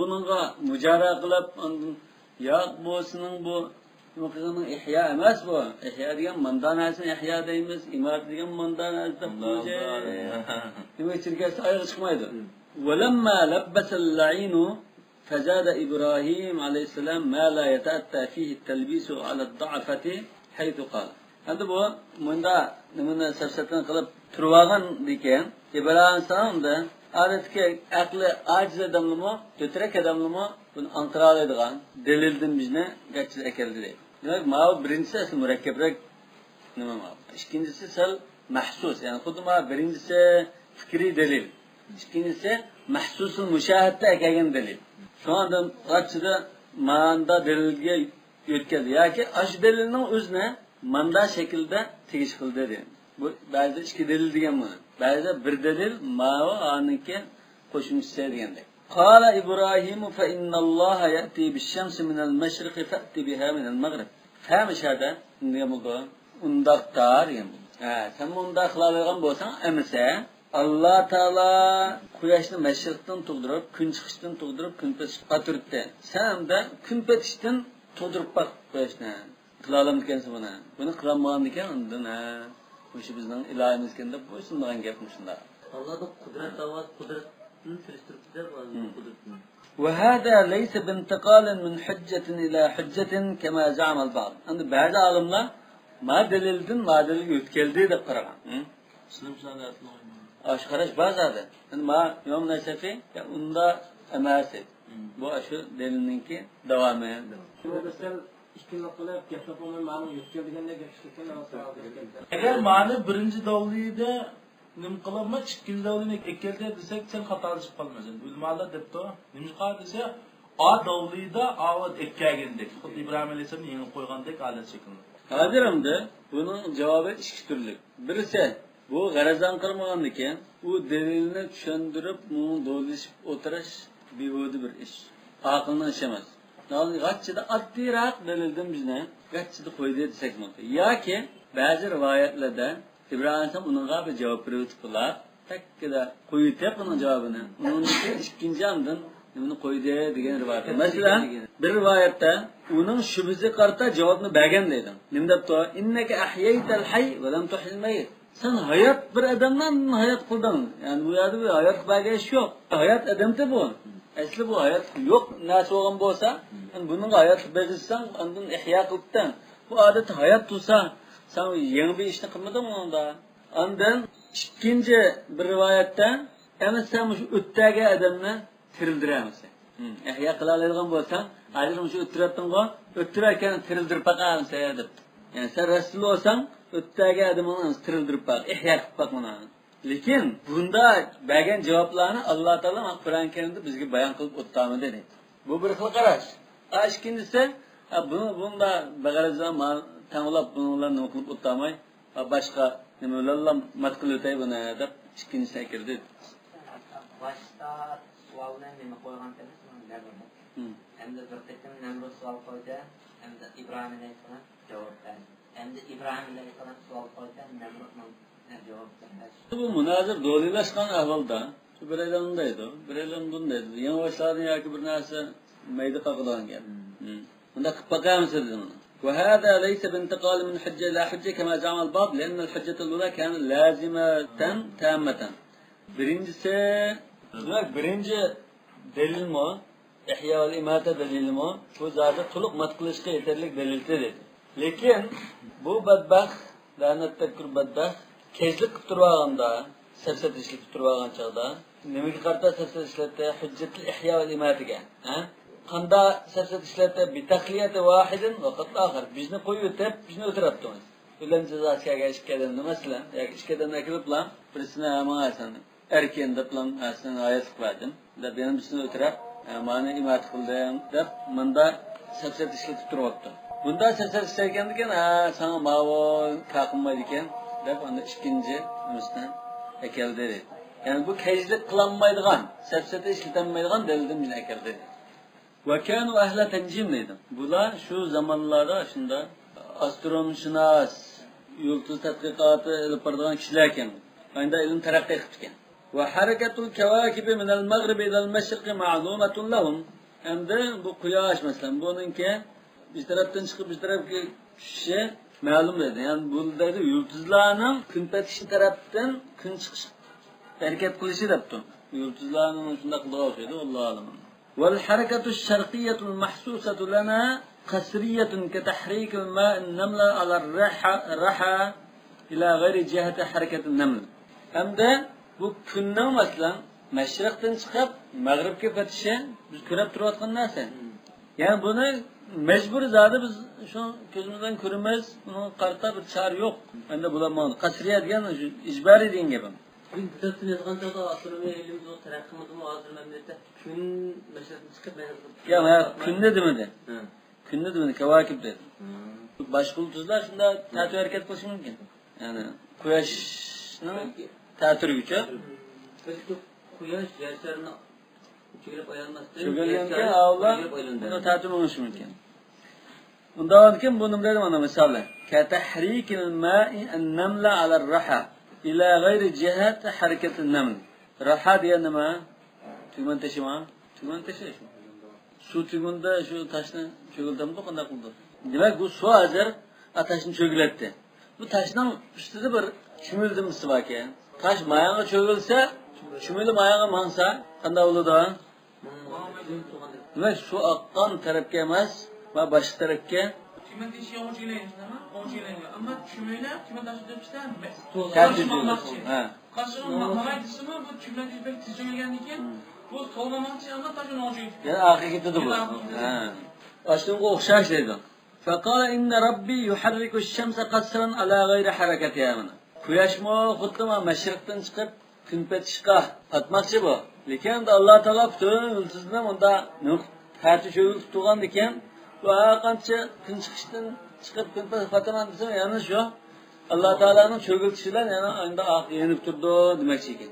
Speaker 1: bununla mücadele kılıp ya bu muhtemelen ihya emas bu. İhya diyen mandan alsın ihya deyimiz. İmar diyen mandan alsın. Demek şirketi ayrı çıkmaydı. وَلَمَّا لَبَّسَ اللَّعِينُ فَزَادَ إِبْرَاهِيمُ عَلَيْهِ السَّلَامُ مَا لَا يَتَأَتَّى فِيهِ التَّلْبِيسُ عَلَى الضَّعَفَةِ حَيْثُ قَالَ. Endi bu bunda nimani safsatdan qilib turvagan ekan. İbrahim da adatki aqli aciz adamlimi, to'trak adamlimi buni aniqlay oladigan dalildan bizni gachsiz ekeldi deydi. Demak, mana birinchisi asl murakkabroq nima ma. Ikkinchisi sal mahsus, ya'ni xuddi mana birinchisi fikriy dalil. Ikkinchisi mahsusul mushahadda ekan dalil. Shu anda gachsida manda dalilga yetkazdi yoki ash dalilning o'zini manda shaklda tegish qildi deydi. Bu ba'zida ikki dalil degan buni. Ba'zida bir dalil ma'o aniki qo'shimchisi degandek. Qala İbrahim fa innalloha ya'ti bish-shamsi minal mashriqi fa'ti biha minal maghrib. Famishada nima bo'ldi? Undaqtar degan bu. Sen bunda qiladigan bo'lsang, amsa Alloh taolo quyoshni mashriqdan tug'dirib, kun chiqishdan tug'dirib, kun petishga turibdi. Sen de kun petishdan tug'dirib baq quyoshni. Qila olamdikansiz buni. Buni qilolmagan ekan, undan o'sha bizning ilohimiz kenda bu shunday gapmi shunda.
Speaker 4: Allohning qudrat avaz qudratini surishtiribdi qudratni.
Speaker 1: وهذا ليس بانتقال من حجة إلى حجة كما زعم البعض. عند بعض العلماء ما دليلدن ما دليل يتكلدي دب قرآن.
Speaker 3: Müslüm şahadetli
Speaker 1: Aşkarış bazıdır. Yani ma yom nesefi ya unda emasi. Bu aşı delilinki devamı.
Speaker 2: Mesela ikkinlik qilib gaplab olmay ma'lum yetkazganda gapishtirgan narsa.
Speaker 3: Eğer mani birinci davliyde nim qilma ikkinchi davliyni ekkeldi desak sen xatolashib qolmasan. Ulmolar debdi, nimqa desa a davliyda avat ekkagendek. Xuddi İbrahim alayhisalom yengib qo'ygandek holat shekilli.
Speaker 1: Hadirimda bunun cevabı iki türlü. Birisi bu g'arazdan qilmagan ekan, u dalilni tushuntirib, uni do'lishib o'tirish behuda bir ish. Aqlning ishi emas. Yani g'achchida oddiyroq dalildan bizni g'achchida qo'ydi desak bo'ladi. Yoki ba'zi rivoyatlarda İbrahim uningga bir javob berib qo'ylar, takkida qo'yib uning javobini. Uning ikkinchi andin nimani qo'ydi degan rivoyat. Masalan, bir rivoyatda uning shubhasi qarta javobni bergan deydi. Nim debdi? Innaka ahyaytal hayy va lam tuhil mayit. Sen hayat bir adamdan hayat qilding. Yani bu yerda bir hayat bergan ish yo'q. Hayat adamda bu. Asli bu hayat yo'q narsa bo'lgan bo'lsa, buning hayat berishsan, undan ihyo qilibdan. Bu odat hayat tursa, sen yangi bir ishni qilmadingmi unda? Ondan ikkinchi bir rivoyatda, ana sen shu o'tdagi odamni tirildiramiz. Ihyo qila oladigan bo'lsang, hozir shu o'tirayotgan-ku, o'tirayotgan tirildirib baqamsa deb. Yani sen rasul bo'lsang, o'tdagi odamni tirildirib baq, ihyo qilib baq buni. Lekin bunda bergan javoblarni Alloh taolo Qur'on Karimda bizga bayon qilib o'tdi dedi. Bu bir xil qarash. Ikkinchisi, bunda bag'arazdan tanlab bunlarni o'qib o'tmay, boshqa nimalarni mat qilib o'tay buni deb ikkinchisi kirdi.
Speaker 4: Boshqa savolni nima qo'ygan ekansiz? Endi bir tekin Namrud savol qo'ydi, endi İbrahim alayhisalom javob berdi. Endi İbrahim alayhisalom savol qo'ydi, Namrudning javob berdi.
Speaker 1: Bu münazir dolilashgan ahvolda, shu biraylandaydi, biraylan bundaydi. Yavaşlardan yoki bir narsa mayda qaqilgan gap. Bunda qilib baqamiz dedi buni. وهذا ليس بانتقال من حجة إلى حجة كما زعم البعض لأن الحجة الأولى كانت لازمة تامة. birinci delil mi? İhya ve imate delil mi? Bu zaten tuluk matkılışka yeterlik delildi dedi. Lekin bu badbaxt, lanettekür badbaxt, kezlik qilib turganda, safsat ishlik qilib turgan chog'da, nimaga qarta safsat ishlatdi? Hujjatul ihya va imatiga. Qanda safsat ishlatdi bi tahliyati wahidin va qat akhar. Bizni qo'yib o'tib, bizni o'tiribdimiz. Ulan jazosiga ishkadan masalan, yoki ishkadan akiliblar, birisini amasan. erken de plan aslında ayet verdim. Da benim için ötürek mani imat kıldım da manda sefset işletip duruyordu. Bunda sefset işlerken sana mavo kalkınmaydı iken da onda ikinci üstüne ekeldi dedi. Yani bu keyizlik kılanmaydıgan, sefsete işletenmaydıgan delilden bile ekeldi dedi. Ve kânû ehle tencim dedim. Bunlar şu zamanlarda şunda astronomşinas, yıldız tadqiqatı yapardığan kişilerken, aynı ilim terakki etken. Ve hareketul kevakibi minel mağribi ilel meşriki ma'lumatun lahum. Hem de bu kuyaş mesela, bununki bir taraftan çıkıp bir tarafki şey malum dedi. Yani buradaki yıldızlarının gün petişi taraftan gün çıkış hareket kılışı yaptı. Yıldızlarının şunda kılığı olsaydı Allah'a alem. Vel hareketu'ş şarkiyyetul mahsusetu lana kasriyetun ke tahrikil ma'in nemle ala raha ila gayri cihete hareketin nemle. Hem de bu künnem mesela meşrikten çıkıp mağribke petişe biz körep duruvatkan neyse. Yani bunu mecbur zaten biz şu gözümüzden görünmez, bunun kartta bir çare yok. Ben de bulamadım. Kasriye diyen icbari deyin gibi.
Speaker 2: Biz tezini yazgan çağda astronomi elimiz o terakkımızı muazır memlekette gün meşretten çıkıp
Speaker 1: Yani künne demedi. Künne demedi, kevakip dedi. Başka yıldızlar şunda tatü hareket kılışı mümkün. Yani kuyaşın tatür gücü.
Speaker 2: Peki kuyaş yer şerine çekilip aylanmaz.
Speaker 1: Çökelgenken Allah bunu tatür olmuş mümkün. Bunda varken bunu dedim ona misali. Ketehrikil ma'i en-nemle alel-raha ila gayri cihet hareketin neml. Raha diye nima? Tügmen taşı mı? Tügmen taşı. Su tügmende şu taşını çöküldüğümde kanda kıldı. Demek bu su hazır taşını çökületti. Bu taşdan üstüde bir çümüldümüsü var ki. Taş mayağa çökülse, çümülü mayağa mansa kanda olur da. Demek su akkan tarafke emas ve başka tarafke.
Speaker 3: Tümen taşı oğucuylayın ama oğucuylayın. Ama çümüyle tümen taşı döpüşten
Speaker 1: Karşılamakçı.
Speaker 3: Karşılamakçı mı bu tümen taşı pek tüzülgenlikken bu solmamakçı ama taşın oğucuylayın.
Speaker 1: Yani hakikati de bu. Aslında okşaş dedi. فقال إن ربي يحرك الشمس قصرا على غير حركتها من. Kuyaş mı kutuma meşrikten çıkıp künpetişka atmakçı bu. Lekin de Allah Teala bütün yıldızından onda tertü şöyle tutulan diken bu kança gün çıkıştan çıkıp künpet fataman desem yani şu Allah Teala'nın çögültüşüler yani aynı ak yenip durdu demek ki.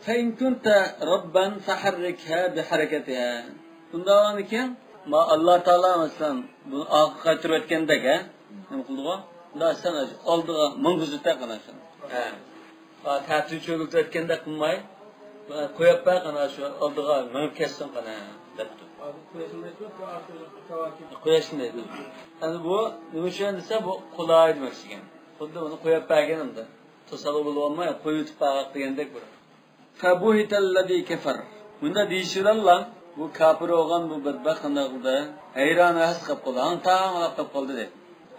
Speaker 1: فإن كنت ربا فحركها بحركتها. Bunda olan iken Allah Teala mesela bu akı kaçırıp etkendek he. Ne kıldığı? Da sen aldığı mıngızıta kanasın. He. Tertü çögültü etkendek kılmayı koyup bak kana şu aldığı mıngı kessin kana depti. Kuyaşındaydı. Yani bu nümüşen ise bu kolay demek için. Xuddi bunu koyup bakganimda. Tosalı bulunmay koyup bak degandek bir. Fabuhitellezî kefer. Bunda deyişirler bu kafir olan bu bedbaht qanday qildi? Hayron has qilib qoldi. Tamam qilib qoldi dedi.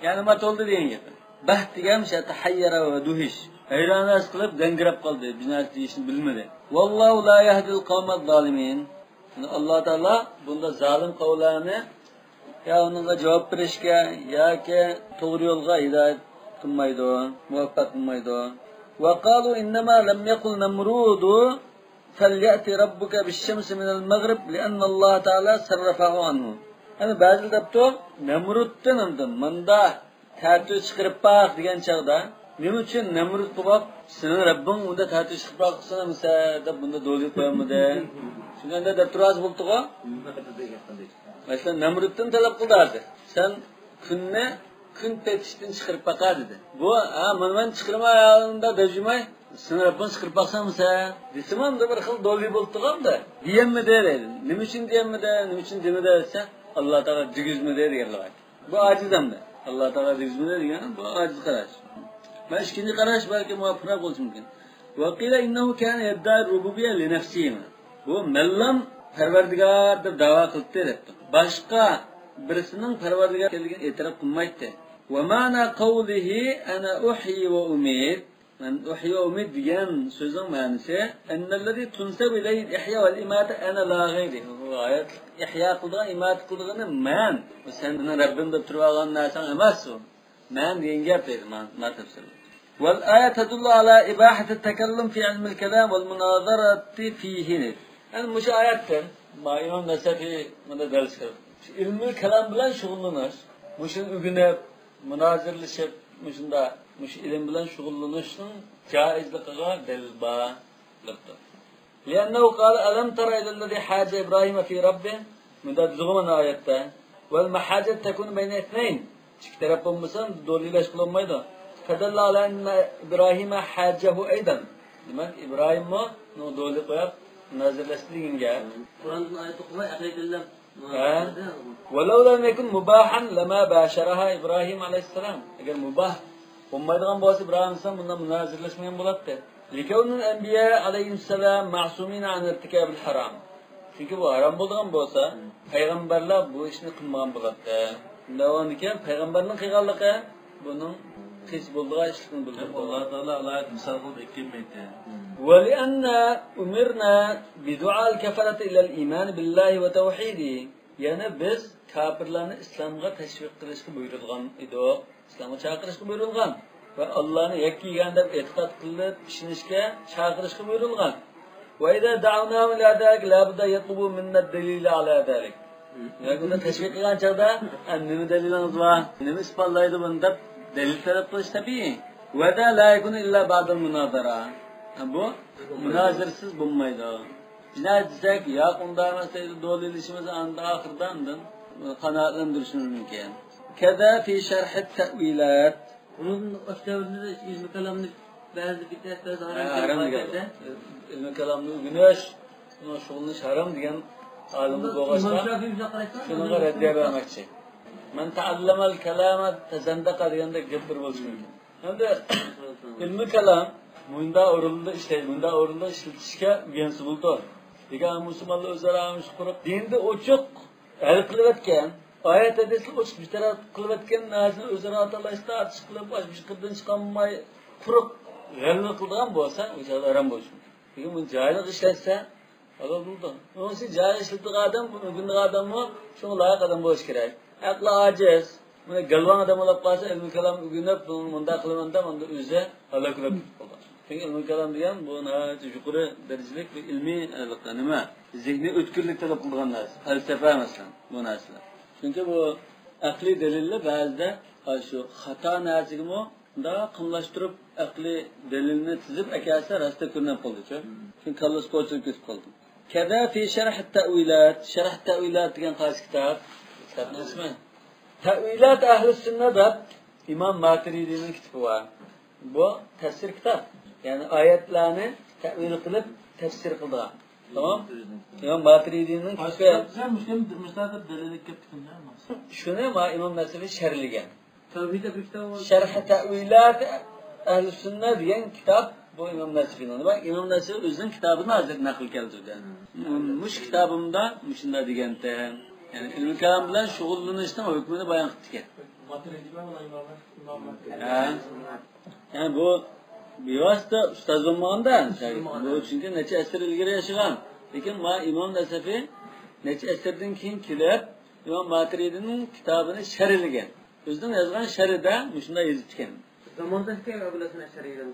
Speaker 1: Yani mat oldu degan gap. Baxt degan o'sha tahayyara va duhish. Hayron has qilib gangrab qoldi. Binoat deyishni bilmadi. Vallohu la yahdil qawmaz zalimin. Allah Taala bunda zalim qavlarni ya onunla cevap berishga yoki to'g'ri yo'lga hidoyat qilmaydi, muvaffaq qilmaydi. Va qalu innama lam yaqul namrudu فَلْيَأْتِ رَبُّكَ بِالشَّمْسِ مِنَ الْمَغْرِبِ لِأَنَّ اللّٰهَ تَعَالَى صَرَّفَهُ عَنْهُ. Yani bazı dapto Nemrut'tan anladım. Manda tertü çıkarıp bak diyen çağda ne için Nemrut kubak senin Rabbin bunda tertü çıkarıp baksana mesela da bunda dolu koyamadı. Çünkü anda daptoraz bulduk o. Mesela Nemrut'tan talep kıldardı. Sen künne kün petişten çıkarıp bakar dedi. Bu ben çıkarma ayağında döcümay sınır Rabbin çıkarıp baksana mesela. Desimam da bir xil dolu bulduk da. Diyem mi dedi. Ne için diyem mi de, ne için deme derse Allah Teala düz mü dedi yerler. Bu aciz amda. Allah Teala düz mü dedi yani bu aciz karaş. Ben ikinci karaş belki muvaffak olsun mümkün. Vakile innehu kâne yeddâ rububiyye li nefsîme. Bu mellam perverdigardır dava kılıp derdi. Başka birisinin perverdigar kelgen etiraf kılmaydı. Ve mana kavlihi ana uhyi ve umid. Men uhyi ve umid diyen sözün manisi ennellezî tunsab ileyhi ihya vel imâte ana la gayri. Bu ayet ihya kıldığın, imat kıldığını men. Senin Rabbin de turvalan nasan emas o. Men diyen gap dedi ma tefsir. والآية تدل على إباحة التكلم في علم الكلام والمناظرة فيه. Yani bu ayetten İmam Nesefi bunda ders kılır. İlmi kelam bilen şugullanır. Muşun ügüne münazirleşip muşunda muş ilim bilen şugullanışın caizliğine delil bağlıdır. لأنه قال ألم تر إلى الذي حاج إبراهيم في ربه من ذات زغمان آياته والمحاجة تكون بين اثنين çünkü taraf olmasan dolileş kılınmaydı. فدل على أن إبراهيم حاجه أيضا. Demek İbrahim o no doli koyup nazirleştiğin gel.
Speaker 2: Kur'an'ın ayeti okumayı akredildim.
Speaker 1: ولو لم يكن مباحا لما باشرها إبراهيم عليه السلام. Eğer mubah olmaydıgan bolsa İbrahim sen bundan münazirleşmeyen bulattı. لكون الأنبياء عليهم السلام معصومين عن ارتكاب الحرام. Çünkü bu haram bolgan bolsa peygamberler bu işini kılmagan bulattı. Davanıken peygamberinin kıygallığı bunun kız bulduğu işini bildirdi.
Speaker 3: Allah Teala alayet misal kılıp eklemeydi.
Speaker 1: وَلِأَنَّ أُمِرْنَا بِدُعَاءِ الْكَفَرَةِ إِلَى الْإِيمَانِ بِاللّٰهِ وَتَوْحِيدِهِ. Yani biz kafirlerini İslam'a teşvik kılışkı buyurulgan idi o. İslam'a çağırışkı buyurulgan. Ve Allah'ını yekkiyken de etikat kılıp işinişke çağırışkı buyurulgan. وَاِذَا دَعَوْنَاهُمْ لَا دَلِكَ لَا بُدَّ يَطْلُبُوا مِنَّ الدَّلِيلَ عَلَى ذَلِكَ. Yani bunda teşvik kılan çağda nemi deliliniz var, nemi ispallaydı bunda delil taraf kılış tabii. وَاَذَا لَا يَكُنُ إِلَّا بَعْدَ الْمُنَاظَرَةِ. Bu münazirsiz bulmaydı. Ne diyecek? Ya kunda mesela dolu ilişkimiz anda ahırdandır. Kanaatlendirişimiz mümkün. Keda fi şerh te'vilat.
Speaker 2: Bunun aşağıda ilmi kelamını bazı bid'atler
Speaker 1: haram geldi. İlmi kelamını güneş, buna şuğulmuş haram diyen alimi boğaçta şunu reddiye vermekçi. Men ta'allamel kelama tezendeka diyende gıbbır bulmuş mümkün. Hem de ilmi kelam bunda orulda işletişke üyensi buldu. Digan Müslümanlı özler almış kurup dinde oçuk el kılıvetken ayet edesi oçuk bir taraf kılıvetken nazını özler atalayışta atış kılıp açmış kıldan çıkanmay kurup gelme kıldıgan bolsa uçağı aram bolsun. Digan bu cahillik işletse Allah buldu. Onun için cahil işlettiği adam günlük adamı şunu layık adam boş gerek. Aklı aciz. Buna galvan adam olup kalsa ilmi kelam günüp bunda kılımında bunda üze Allah kılıp oldu. Çünkü ilmi kelam diyen bu yukarı derecelik ve ilmi nima? Zihni ötkürlük talep kılgan narsa. Felsefe mesela bu narsa. Çünkü bu akli delille bazıda şu hata narsagimi da qımlaştırıp akli delilini tizip akasa rasta ko'rinib qoldi-ku. Çünkü kallas qo'chib ketib qoldi. Kada fi sharh at-ta'wilat degan qaysi kitob? Kitobning ismi Ta'wilat ahli sünnet İmam Maturidi'nin kitabı var. Bu tefsir kitap. Yani ayetlerini tevil kılıp tefsir kıldı. Tamam? İmam Maturidi'nin kitabı.
Speaker 3: Sen müstahap delilik yaptın ya.
Speaker 1: Şunu ama İmam Nesefi şerligen.
Speaker 2: Tevhid'e bir kitap var.
Speaker 1: Şerh Ta'wilat Ehl-i Sünnet diyen kitap bu İmam Nesefi'nin. Bak İmam Nesefi özünün kitabını hazır nakil keltirdi. Muş kitabımda muşunda digente. Yani ilmi kelam bilen şugullanıştım o hükmünü bayan kıttıken. Yani bu bir vasıta ustaz olmağından. Bu çünkü neçe eser ilgili yaşayan. Lekin İmam Nesefi neçe eserden keyin kelib İmam Maturidi'nin kitabını şerhlegan. Özünün yazgan şerhida muşunda yazıp chiqqan.
Speaker 2: Zamondaki Abdülaziz Şerif'den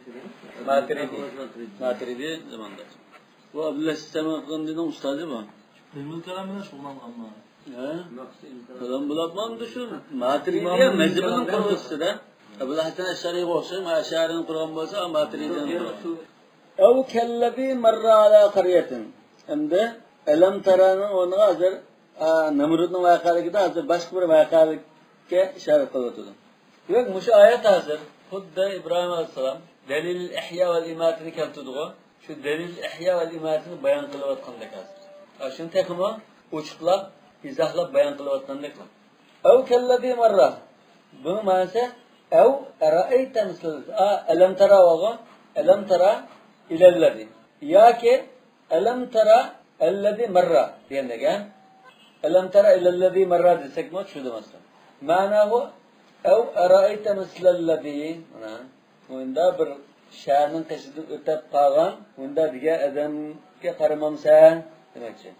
Speaker 1: Maturidi zamanda. Bu Abdülaziz Samarqandi'nin ustazı bu.
Speaker 3: İlmi kelamına şug'ullangan mı?
Speaker 1: Kalam bulabman düşün. Maturidi'ye mezhebinin kuruluşu da. Ebu Hasan Eşşari'ye koşuyor. Eşşari'nin kurulun bolsa Maturidi'nin kuruluşu. Ev kellezi marra ala kariyetin. Hem de Elem Tara'nın onu hazır Nemrut'un vakalıkta hazır başka bir vakalıkta işaret kılıtıdır. Yok muş ayet hazır. Hudda İbrahim Aleyhisselam delil ihya vel imatini keltüdüğü. Şu delil ihya vel imatini bayan kılıvatkandak hazır. Şunu tekimi uçuklap, izahlap bayan kılıvatkandak var. Ev kellezi marra. Bunun manası ev era'eyte mislü. Elem tara oğu. Elem tara ilellezi. Ya ki elem tara ellezi marra diyendegen. Elem tara ilellezi marra desek mi? Şu demasın. Manahu ev era'eyte mislellezi. Bunda bir şahının teşhidini ötep kalgan. Bunda diye edemke karamamsa demekçi.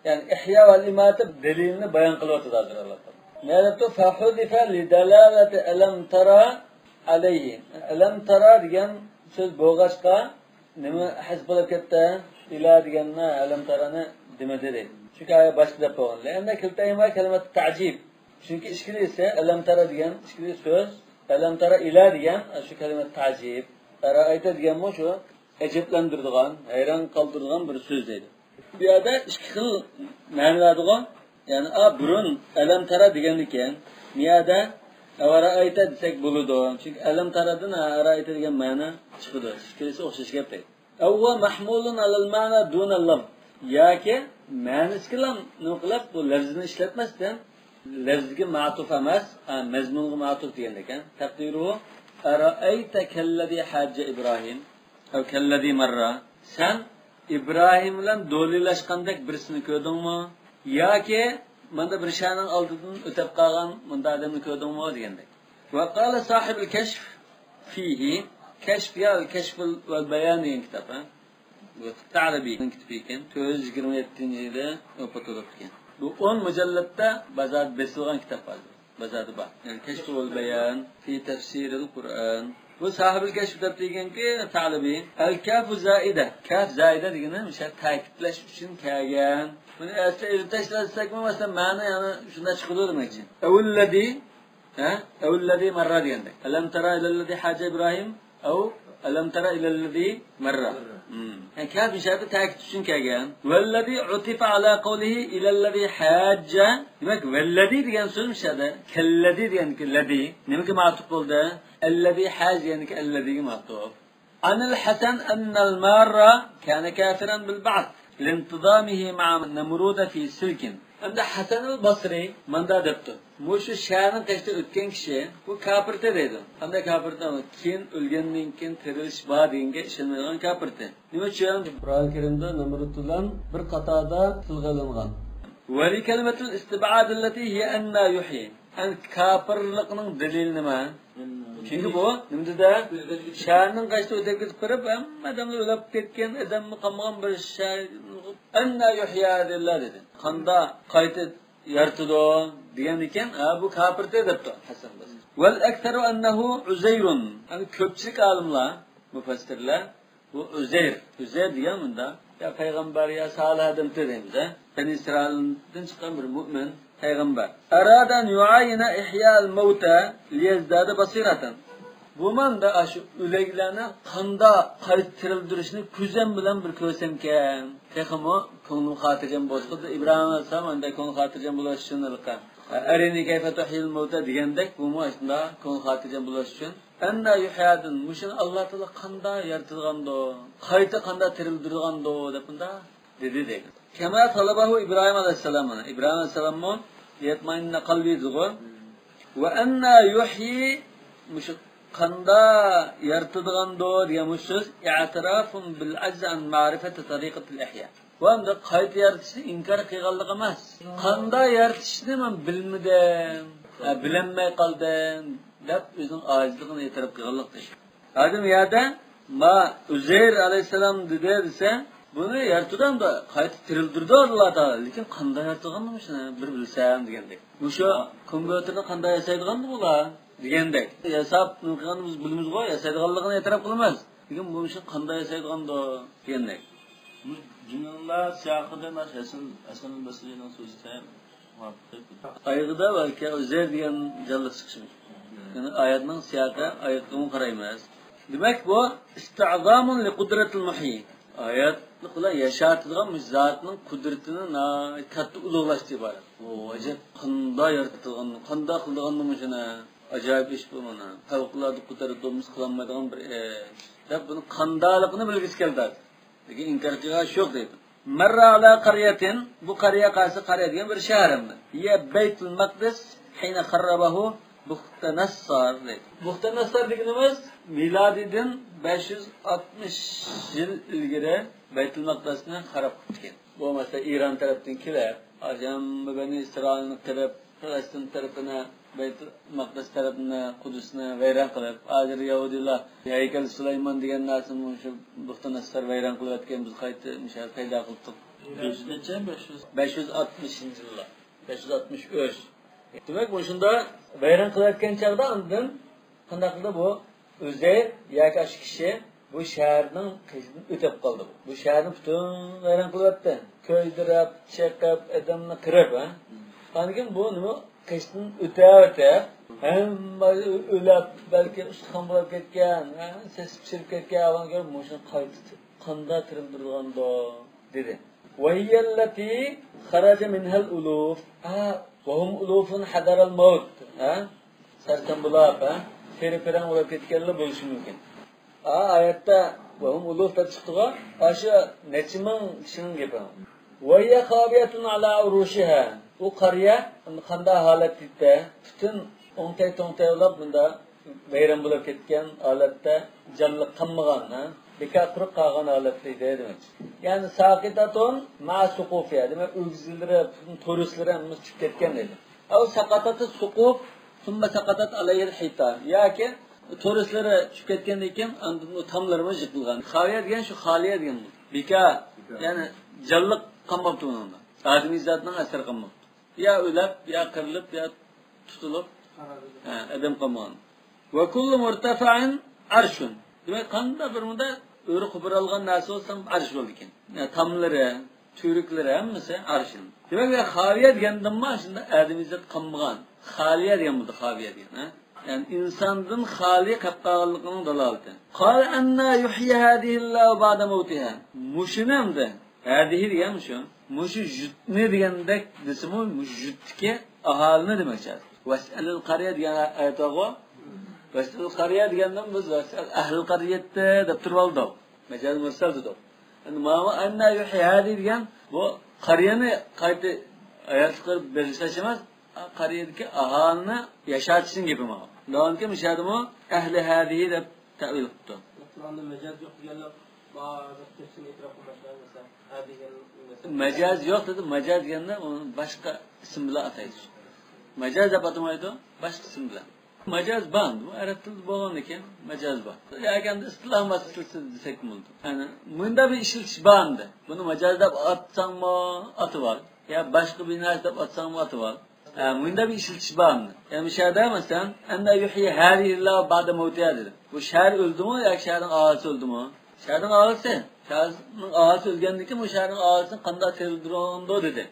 Speaker 1: Yani ihya vel imatı delilini bayan kılıvatıdır hazır Allah'tan. Nerede? فَحُذِفَ لِدَلَالَةِ أَلَمْ تَرَى alayhi. Alam tara degan so'z bo'lg'achqa nima his bo'lib ketdi? Ila deganni alam tarani demadi deydi. Chunki ayat boshida bo'lgan. Endi kiltayma kalimat ta'jib. Chunki ishkili esa alam tara degan ishkili so'z, alam tara ila degan shu kalimat ta'jib. Ra'ayta degan bu shu ajablantiradigan, hayron qoldiradigan bir so'z deydi. Bu yerda ikki xil ma'nolarga, ya'ni burun alam tara degan ekan, bu yerda ra'ayta desak bo'ladi. Chunki alam taradan ra'ayta degan ma'no chiqadi. Ikkilisi o'xshash gap deydi. Avva mahmulun alal ma'na dunal lafz. Yoki ma'nisiga nima qilib bu lafzni ishlatmasdan lafzga ma'tuf emas, mazmunga ma'tuf degan ekan. Taqdiru ara'ayta kallazi hajja Ibrohim va kallazi marra. Sen İbrahim bilan do'lilashgandek birisini ko'rdingmi? Yoki menda bir shaning oldidan o'tib qolgan munda odamni ko'rdingmi degandek. Va qala sohibil kashf fihi kashf ya kashf val bayan degan kitob. Bu ta'ribiy kitib ekan. 427-yilda o'qotilib ekan. Bu 10 mujallatda bazad besilgan kitob bor. Bazadi bor. Yani kashf val bayan fi tafsiril Qur'on. Bu sahibul kashf deb deganki ta'libiy al-kafu zaida. Kaf zaida degani o'sha ta'kidlash uchun kelgan. Buni asli tashlasak-mi masalan ma'no yana shunda chiqadi demoqchi. Awullazi marra degandek. Alam tara ilallazi haja Ibrohim aw alam tara ilallazi marra. Kaf ishati ta'kid uchun kelgan. Vallazi utifa ala qawlihi ilallazi hajja. Demak vallazi degan so'z mishada. Kallazi deganki ladhi nimaga ma'tuf bo'ldi? الذي حاج يعني الذي معطوف عن الحسن أن المارة كان كافرا بالبعث لانتظامه مع نمرود في سلك عند حسن البصري من دا دبته مش شان قشت ötken kişi bu kafirte dedi. Anda kafirte ama kin ölgenin kin teriliş badinge işinmeyen kafirte. Nima için Kur'an-ı Kerim'de Nemrut'tan bir qatada tilgalangan. Ve li kelimetul istibad allati hiye enna yuhyi. An kafirlikning dalili nima? Çünkü bu nimdida şahının qaçta o'tib ketib qirib, hamma odamlar o'lib ketgan, odamni qamagan bir shay anna yuhya dillah dedi. Qanda qayta yaratdi degan ekan, bu kafirda debdi Hasan Basri. Val aktharu annahu Uzayrun. Yani ko'pchilik olimlar, mufassirlar bu Uzayr degan bunda ya payg'ambar ya salih odam deymiz, Bani Isroildan chiqqan bir mu'min payg'ambar. Aradan yuayina ihya'al mauta liyazdada basiratan. Bu manda shu o'liklarni qanda qaytirildurishni ko'zim bilan bir ko'rsamkan, texmo ko'nglim xotirjam bo'lsa, Ibrohim alayhisalom unda ko'nglim xotirjam bo'lish uchun ilqan. Arini kayfa tuhyil mauta degandek, bu shunda ko'nglim xotirjam bo'lish uchun anna yuhyadun mushuni Alloh taolo qanda yaratilgando, qayta qanda tirildirgando deb bunda dedi. Kama talabahu İbrahim alayhisalom. İbrahim alayhisalom yetmayinna qalbi zugo ve anna yuhyi mush qanda yaratadigan degan mush so'z i'tirafun bil ajz an ma'rifati tariqatil ihya. Bu hamda qayta yaratishni inkor qilganlik emas. Qanda yaratishni men bilmadim, bilinmay qoldim deb o'zining ojizligini e'tirof qilganlikdir. Adam yerda ma Uzayr alayhisalom dedi desa bunu yaratgan da qayta tirildirdi Alloh taolo, lekin qanday yaratganini shuni bir bilsam degandek. Bu shu kompyuterni qanday yasaydiganni bular degandek. Yasab qilganimiz bilamiz-ku, yasaydiganligini e'tirof qilamiz. Lekin bu ishni qanday yasaydiganda degandek.
Speaker 3: Bu jumlalar siyohidan Hasan al-Basrining so'zi sayil ayıqda balki Uzayr degan jalla chiqishi. Yani oyatning siyohi oyatga qaraymiz. Demak bu isti'zamun li qudratil muhyi. Ayat bilan yashatadigan zotning qudratini katta ulug'lashdi iborat. O ajab qanday yaratilganini, qanday qilganini shuna ajoyib ish bu mana. Favqulodda qudratimiz qilolmaydigan bir deb buni qandaligini bilgisi keldi. Lekin inkor qilgan yo'q deydi. Marra ala qaryatin, bu qarya qaysi qarya degan bir shaharmi? Ya Baytul Maqdis hina qarrabahu Buxtanassar deydi. Buxtanassar deganimiz milodidan 560 yil ilgari Baytul Maqdisni xarob qilgan. Bu mesela İran tarafdan kelib, ajam Bani Isroilni qilib, Falastin tarafına Baytul Maqdis tarafına Qudusni vayron qilib, hozir Yahudilar Haykal Sulaymon degan narsani shu Buxtanassar vayron qilayotgan biz qayta mishal paydo qildik. 560-yillar. 563. Demek bu shunda vayron qilayotgan chaqda undan
Speaker 1: qanday qildi bu Uzayr yoki shu kishi bu shaharning qishidan o'tib qoldi. Bu shaharni butun vayron qilyapti. Ko'ydirib, chaqib, odamni qirib, ha. Lekin bu nima qishdan o'tayotib, hamma o'lab, balki ustixon bo'lib ketgan, sesib pishirib ketgan avanga mushuni qaytib qanday tirildirganda dedi. وهي التي خرج منها الألوف وهم ألوف حذر الموت سركن بلاب فرفران ولab ketganlar bo'lishi mumkin. Oyatda وهم ألوف deb chiqdi-ku, o'sha necha ming kishining gapi. وهي خاوية على عروشها. U qariya qanday holatda butun o'ngtay olib bunda bayram bo'lib ketgan holatda jonliq qilmagan, bekor turib qolgan holatda edi demak. Ya'ni saqitatun ma suqufiya, demak o'gzilari, to'rislari ham chiqib ketgan edi. Aw saqatatu suquf, thumma saqatat alayhi al-hitan. Yoki to'rislari chiqib ketgan ekan, unda tomlari yiqilgan. Xaviya degan shu xaliya degan. Bekor, ya'ni jonliq qolmabdi unda. Odamiy zotning asar qolmabdi. Ya o'lib, ya qirilib, ya tutilib, adam qolmagan. Va kullu murtafa'in arshun. Demak, qanday bir munda o'ri qubur olgan narsa bo'lsa arsh bo'ldi ekan. Tamlari, tuyruklari hammasi arshin. Demak, xaviya degandan ma shunda odamiy zot qolmagan. Xaliya degan bo'ldi, xaviya degan, ya'ni insondan xali qolganligining dalolati. Qal anna yuhyi hadihi Allah ba'da mawtiha. Mushinamda hadihi degan shu. Mushu jutni degandek desimi mujutga aholini demakchi. Vas'alul qarya degan aytog'i. Vas'alul qarya degandan biz vas'al ahlul qaryatda deb turib oldik. Majaz mursal dedik. Endi mana anna yuhyi hadihi degan bu qaryani qayta ayat qilib berish emas, qaryadagi aholini yashatishning gapi mana. Lekin mishadimi ahli hadihi deb ta'vil qildi.
Speaker 2: Qur'onda majaz yo'q deganlar ba'zi tafsirni e'tirof qilmoqlar mesela
Speaker 1: majaz yo'q dedi. Majaz deganda uni boshqa ism bilan ataydi. Majaz deb atamaydi, boshqa ism bilan. Majaz band, bu arab tilida bo'lgan ekan, majaz bor. Ya'ni istiloh masalasi desak bo'ldi. Ya'ni bunda bir ishiltish band. Buni majaz deb atsangmi, atib ol. Ya boshqa bir narsa deb atsangmi, atib ol. Bunda bir ishiltish band. Yani shahada masalan, anna yuhyi hadillah ba'da mawtiha dedi. Bu shahr o'ldimi yoki shahrning aholisi o'ldimi? Shahrning aholisi. Shahrning aholisi o'lgandan keyin bu shahrning aholisini qanday tirildirganda dedi.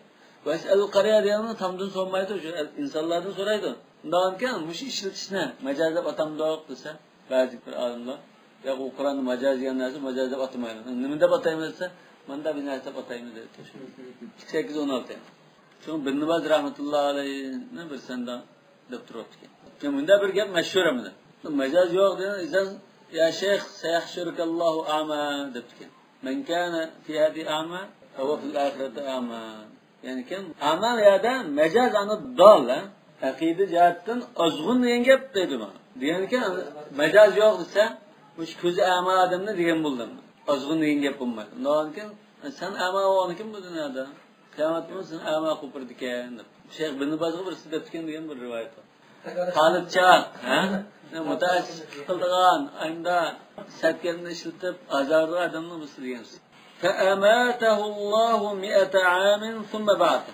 Speaker 1: Vas'al qarya deganni tamdan so'rmaydi, o'sha insonlardan so'raydi. Undan keyin mush ishlatishni majaz deb atamdoq desa, ba'zi bir olimlar ya u Qur'onni majaz degan narsa majaz deb atamaydi. Nima deb ataymiz desa, manda bir narsa deb ataymiz dedi. 816. So'ng Ibn Baz rahmatullohi alayhi bir sanda deb turibdi. Keyin bunda bir gap mashhur edi. Majaz yo'q degan ya shayx sayahshurukallohu a'ma debdi. Men kana fi hadi a'ma wa fil akhirati a'ma. Yani kim a'ma yerda majaz ani dol, aqida jihatdan ozg'un degan gap dedi mana. Deganki majaz yo'q desa, bu ko'zi a'ma odamni degan bo'ldim. Ozg'un degan gap bo'lmaydi. Lekin sen a'ma bo'lgan kim bu dunyoda? Qiyomatda sen a'ma qo'pirdi ekan deb. Shayx Ibn Bazga bir sidat ekan degan bir rivoyat bor. Qalibcha, mutaassis qildigan ayda satganni ishlatib azarli odamni bu degan. Fa'amatahu Allahu 100 amin thumma ba'atha.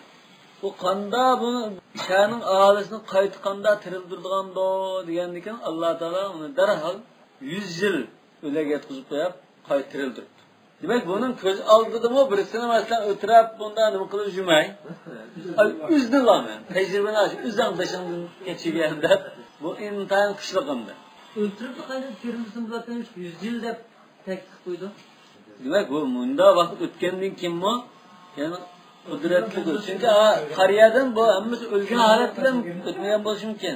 Speaker 1: Bu qanda buni shaning aholisini qaytqanda tirildirganda degandan keyin Alloh taolo uni darhol 100 yil o'laga yetkazib qo'yib qaytirildirdi. Demak, buning ko'z oldidami birisini masalan o'tirib bunda nima qilib yurmay. Uzdilami? Tajribani uzdan dashandan kechiganda bu intayin qishliqimda.
Speaker 5: O'ltirib qanday termisin bilan 100 yil deb taklif qo'ydi.
Speaker 1: Demak, bu munda vaqt o'tgandan keyinmi, ya'ni qudratli bo'l. Chunki qariyadan bu hammasi o'lgan holatda o'tmagan bo'lishi mumkin.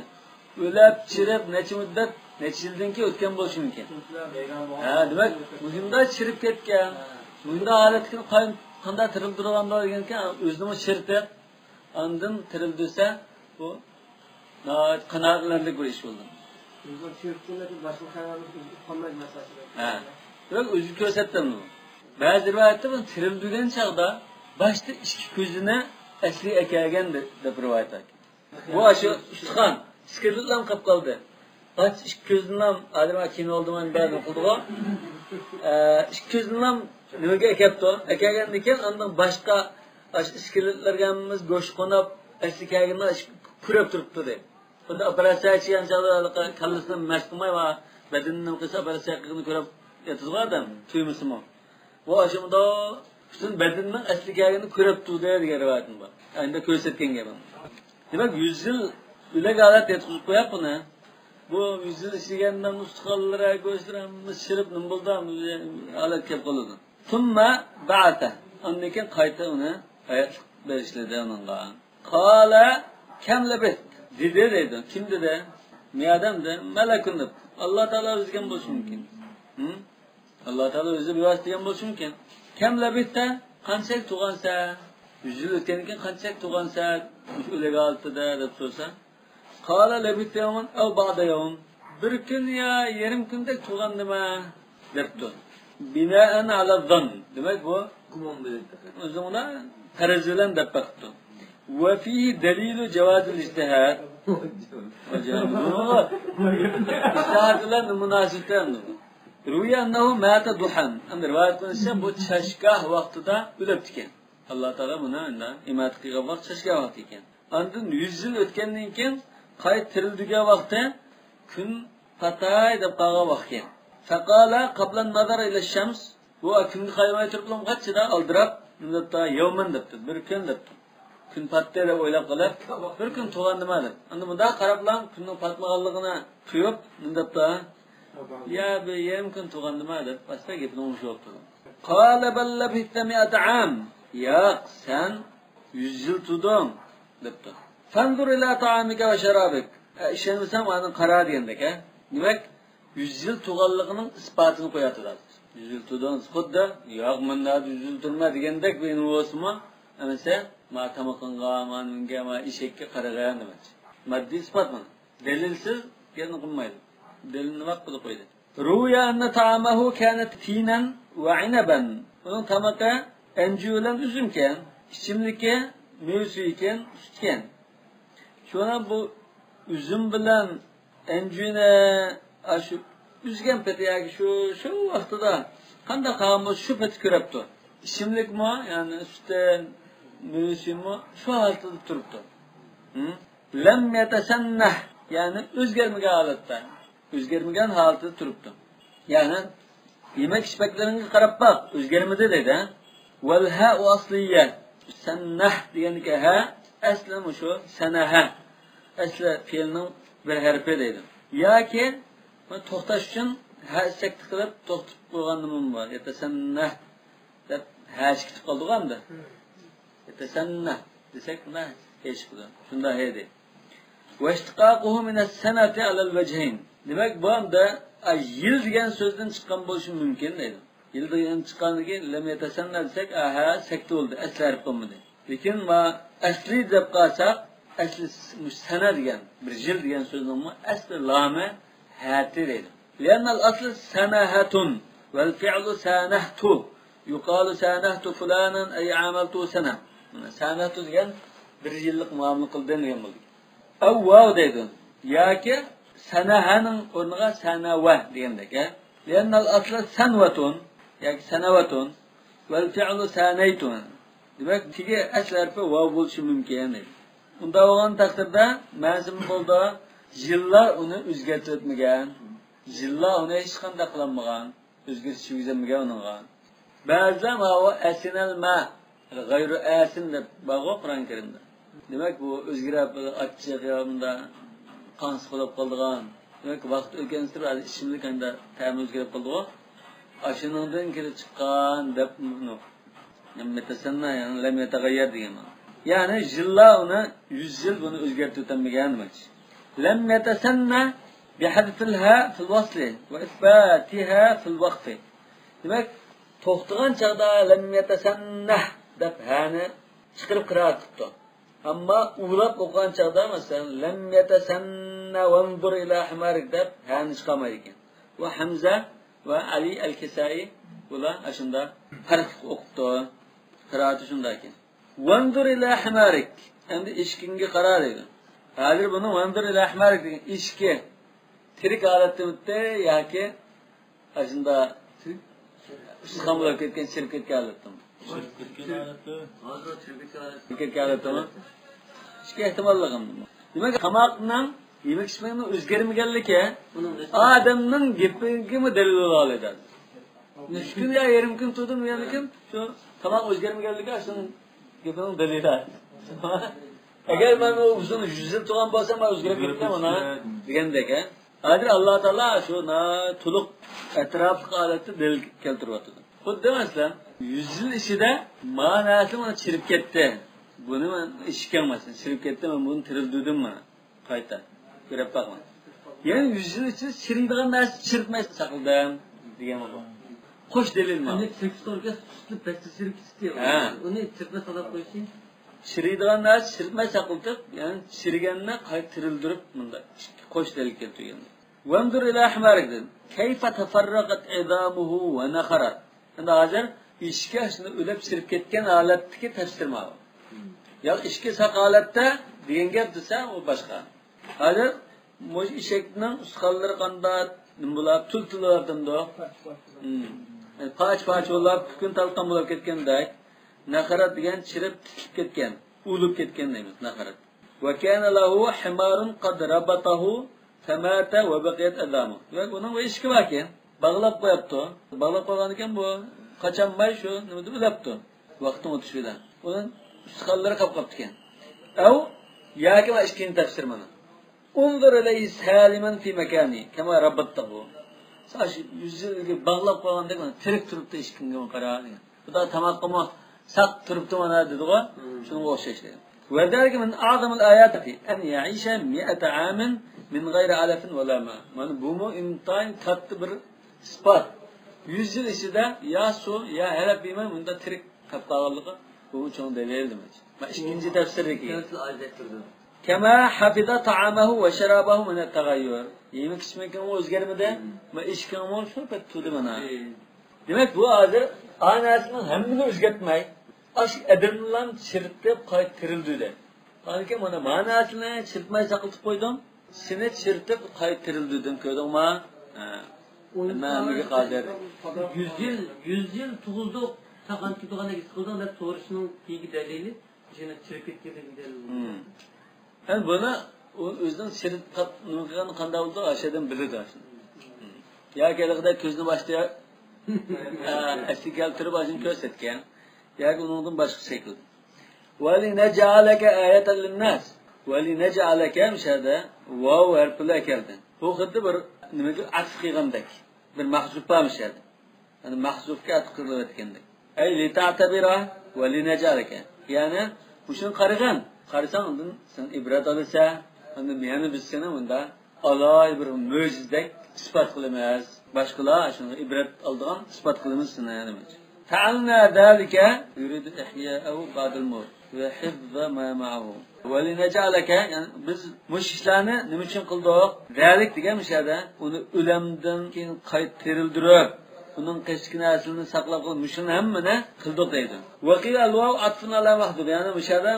Speaker 1: O'lab, chirib, necha muddat, necha yildan keyin o'tgan bo'lishi mumkin. Demak, bunda chirib ketgan, bunda holatni qanday tirildirganda deganki, o'zini chiritib, ondan tirildirsa, bu qanoatlanarli bir ish bo'ldi.
Speaker 2: O'zini chiritganlar boshqa hayvonlar qolmaydi masalasi.
Speaker 1: Demak, o'zi ko'rsatdim buni. Ba'zi rivoyatda bu tirildirgan chaqda boshda ikki ko'zini asli akagan deb rivoyat ekan. Bu shu ustixon skirtlam qilib qoldi. Bach ikki ko'zini ham adama keyin oldiman ba'zi qildi-ku. Ikki ko'zini ham nimaga akapti? Akagandan keyin undan boshqa skirtlarga go'sht qo'nab asli kaganlar kurab turibdi deb. Bunda operatsiya qilgan chog'da kallasini mashq qilmay va badanini qilsa operatsiya qilganini ko'rib yotadi odam, tuymusimi. Bu ashimda butun badanning asli kelganini ko'rib turdi degan rivoyatim bor. Endi ko'rsatgan gapim. Demak 100 yil ular holat yetkazib qo'yapti buni. Bu 100 yil ishlagandan ustqonlari, go'shtlarimiz shirib nim bo'ldi, holat kelib qoldi. Tumma ba'ata. Undan keyin qayta uni hayot berishdi unga. Qala kam labit dedi. Kim dedi? Miyadamda malakun deb. Alloh taolo o'zigan bo'lishi mumkin. Alloh taolo o'zi bevositagan bo'lishi mumkin. Kam labitda qanchalik tug'ansa, 100 yil o'tgandan keyin qanchalik tug'ansa, o'laga oltida deb so'rsa, qala labit yawman aw ba'da yawm. Bir kun ya yarim kunda tug'andimi debdi. Bina'an ala zon. Demak bu gumon bilan. O'zingda faraz bilan deb baqdi. Wa fihi dalilu jawaz al-ijtihad. İjtihad bilan munosibatan. Ruya annahu mata duhan. Endi rivoyat qilinsa bu chashgah vaqtida o'libdi ekan. Alloh taolo buni undan imat qilgan vaqt chashgah vaqti ekan. Ondan 100 yil o'tgandan keyin qayt tirildigan vaqtda kun patay deb qolgan vaqt ekan. Faqala qabla nazar ila shams. Bu kunni qaymay turib qachida oldirab, unda yawman debdi. Bir kun debdi. Kun patdi deb o'ylab qolib, bir kun tug'andimi deb. Endi bunda qarablar kunning patmaganligini tuyib, unda ya bir yarim kun tug'andimi deb, pastda gapni o'sha olibdi. Qala bal labithta 100 am. Yo'q, sen 100 yil turding debdi. Fanzur ila ta'amika va sharabik. Ishonmasam ani qara degandek, a. Demak, 100 yil tug'anligining isbotini qo'yatdilar. 100 yil turding, xuddi yo'q, menda 100 yil turma degandek meni o'smi, amasa ma tamaqinga, menga, ma eshakka qaragan demak. Moddiy isbot mana. Dalilsiz gapni qilmaydi. Dalilni vaqt qilib qo'ydi. Ruya anna ta'amahu kanat tinan va inaban. Uning tamaqa anjulan uzumkan, ichimlikka mevsi ekan, sutkan. Shuna bu uzum bilan anjuna shu uzgan peti shu vaqtida qanday qilamiz shu peti ko'ribdi. Ichimlikmi, ya'ni sutdan mevsimi shu holatda turibdi. Lam yatasannah, ya'ni o'zgarmagan holatda. O'zgarmagan holatda turibdi. Ya'ni yemak ichmaklaringga qarab baq, o'zgarmadi dedi. Wal ha asliya. Sannah deganiki ha asli shu sanaha. Asli fe'lning bir harfi dedi. Yoki to'xtash uchun ha sakti qilib to'xtatib qo'yganim bor. Yatasannah deb ha chiqib qoldi-g'amda. Yatasannah desak nima ish qildi. Shunda edi. Washtiqaquhu min as-sanati 'ala al-wajhayn. Demak, bu hamda yil degan so'zdan chiqqan bo'lishi mumkin deydi. Yil degan chiqqanligi lam yatasanna desak, aha sakta bo'ldi, asli harf bo'lmadi. Lekin ma asli deb qolsak, asli sana degan, bir yil degan so'zning asli lami hati deydi. Lianna al-asl sanahatun wal fi'lu sanahtu. Yuqalu sanahtu fulanan ay amaltu sana. Sanahtu degan bir yillik muomala qildim degan bo'ldi. Avvav deydi. Yoki sanahaning o'rniga sanava degandek, a. Lianna al-asl sanwatun yoki sanawatun wal fi'lu sanaytun. Demak, tigi asl harfi vav bo'lishi mumkin edi. Unda bo'lgan taqdirda ma'zum bo'ldi, yillar uni o'zgartirib o'tmagan, yillar uni hech qanday qilmagan, o'zgartirish yuzamagan unga. Ba'zan va asinal ma g'ayru asin deb bog'o Qur'on Karimda. Demak, bu o'zgarib achchiq yo'mda qons qilib qolgan. Demak, vaqt o'tgan sari ishimlik endi ta'mi o'zgarib qoldi. Ashundan kelib chiqqan deb buni metasanna, ya'ni lam yataghayyar degan ma'no. Ya'ni yillar uni 100 yil buni o'zgartirib o'tmagan demak. Lam yatasanna bihadfil ha fil wasli va isbatiha fil waqfi. Demak, to'xtagan chaqda lam yatasanna deb hani chiqarib qira'at qildi. Ammo ulab o'qigan chaqda masalan lam yatasanna wanzur ila hamarik deb hani chiqamaydi ekan. Va Hamza va Ali al-Kisai ular ashunda farq o'qibdi. Qira'ati shunday ekan. Wanzur ila hamarik. Endi eshkingga qara dedi. Hozir buni wanzur ila hamarik degan eshki tirik holatda o'tdi yoki ashunda Ustamlar ketgan shirkatga alatdim. Shirkatga alatdim. Ishga ehtimolligim. Demak, qamoqdan yemek içmenin o'zgarmaganligi odamning gapiga dalil bo'la oladi. 3 kun yo 20 kun turdim lekin shu tomoq o'zgarmaganligi shuning gapining dalili. Agar men uzun 100 yil turgan bo'lsam, men o'zgarib ketdim ona degandek. Hozir Alloh taolo shu to'liq atrofli holatni dalil keltiryapti. Xuddi masalan 100 yil ichida ma'nosi mana chirib ketdi. Buni men ishkanmasin, chirib ketdi, men buni tirildim mana. Qayta ko'rib baqman. Yani 100 yil ichida chiriydigan narsa chirtmay saqladim degan bu. Qo'sh dalil mana.
Speaker 5: Uni teksturga sutli pasta chirib ketdi. Uni chirtma salab qo'ysin.
Speaker 1: Chiriydigan narsa chirtmay saqlatib, ya'ni chiriganni qayta tirildirib bunda qo'sh dalil keltirgan. Vandur ila ahmarik. Kayfa tafarraqat idamuhu wa nakharat. Endi hozir ishga shuni o'lib chirib ketgan holatdagi tafsirma. Ya ishga saq holatda degan gap desa, u boshqa. Hozir mo'j eshakning usqonlari qanday bular tultulardimdo. Pach bo'lib, kun talqon bo'lib ketgandek, nakharat degan chirib tikib ketgan, o'lib ketgan deymiz nakharat. Va kana lahu himarun qad rabatahu famata va baqiyat adamu. Va uning ishki bor ekan, bog'lab qo'yapti. Bog'lab qo'ygan ekan bu qachonmay shu nima deb o'labdi. Vaqtni o'tish bilan. Uning usqonlari qolib ekan. Aw yoki va ikkinchi tafsir mana. Unzur ilayhi saliman fi makani kama rabbatahu. Sash yüzüge bağlab qo'ygandek mana tirik turibdi hech kimga qaradi. Xudo tamoqqimi saq turibdi mana dedi ku. Shunga o'xshash. Va dalika min a'zamil ayati an ya'isha 100 amin min g'ayri alafin wala ma. Mana bu mu intayin katta bir isbot. 100 yil ichida ya su ya halab bema bunda tirik qolib qolganligi bu uchun dalil demak. Va ikkinchi tafsiriki. Kama hafiza ta'amahu va sharabahu min at-taghayyur. Yemek içmekten o'zgarmadi va ishkam shu payt tudi mana. Demak bu hozir anasini hammini o'zgartmay, ash adamlar chirtib qayta tirildi de. Balki mana ma'nosini chirtmay saqlatib qo'ydim, seni chirtib qayta tirildi dedim ko'rdingmi? Namiga qodir.
Speaker 5: 100 yil tug'ildi, taqan tutug'anaga chiqildi deb so'rashning tegi dalili, shuni chirib ketganligi dalili.
Speaker 1: Yani buni o'zining chirib qilgani qanday bo'ldi, ashadan biladi shuni. Yoki aligida ko'zni boshda asli keltirib ashini ko'rsatgan, yoki uningdan boshqa shakl. Wali naj'alaka ayatan lin-nas. Wali naj'alaka mishada vav harflar keldi. Bu xuddi bir nimaga atf qilgandek, bir mahzufga mishadi. Yani mahzufga atf qilayotgandek. Ay li ta'tabira va li naj'alaka. Ya'ni shuni qaragan, qarasang undan sen ibrat olsa, unda meni biz seni unda aloy bir mo'jizdek isbot qilamiz. Boshqalar shuni ibrat oldigan isbot qilamiz seni demak. Ta'alna zalika yuridu ihya'u ba'dal mawt va hifza ma ma'ahu. Va linaj'alaka, yani biz mushishlarni nima uchun qildik? Zalik degan mishada uni o'lamdan keyin qayta tirildirib, uning qishkina aslini saqlab qolib, shuni hammani qildik deydi. Vaqil al-vaw atfun ala mahdub, ya'ni mishada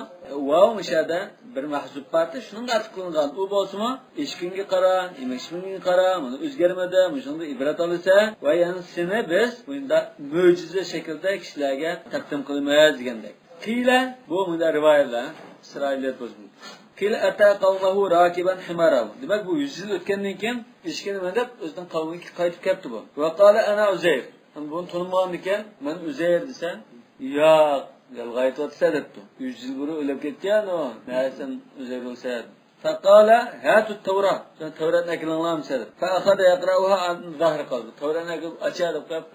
Speaker 1: vaw mishada bir mahzub parti shuning atf qilingan. U bo'lsa-mu, eshkinga qara, emishminga qara, buni o'zgarmadi, shunda ibrat olsa va yana seni biz bunda mo'jiza shaklda kishilarga taqdim qilamiz degandek. Qila bu bunda rivoyatlar Isroiliyat bo'lsin. Qila ata qawmahu rakiban himarahu. Demak bu 100 yil o'tgandan keyin eshkini deb o'zining qavmiga qaytib keldi bu. Va qala ana Uzayr. Buni tanımagan ekan, men Uzayr desam, yo'q, galg'ayt o'tsa debdi. 100 yil burun o'lib ketgan o. Naysan Uzayr bo'lsa. Faqala hatu at-Tawrat. Tawratni akilinglar dedi. Fa akhada yaqra'uha an zahr qalbi. Tawratni ochadi qilib,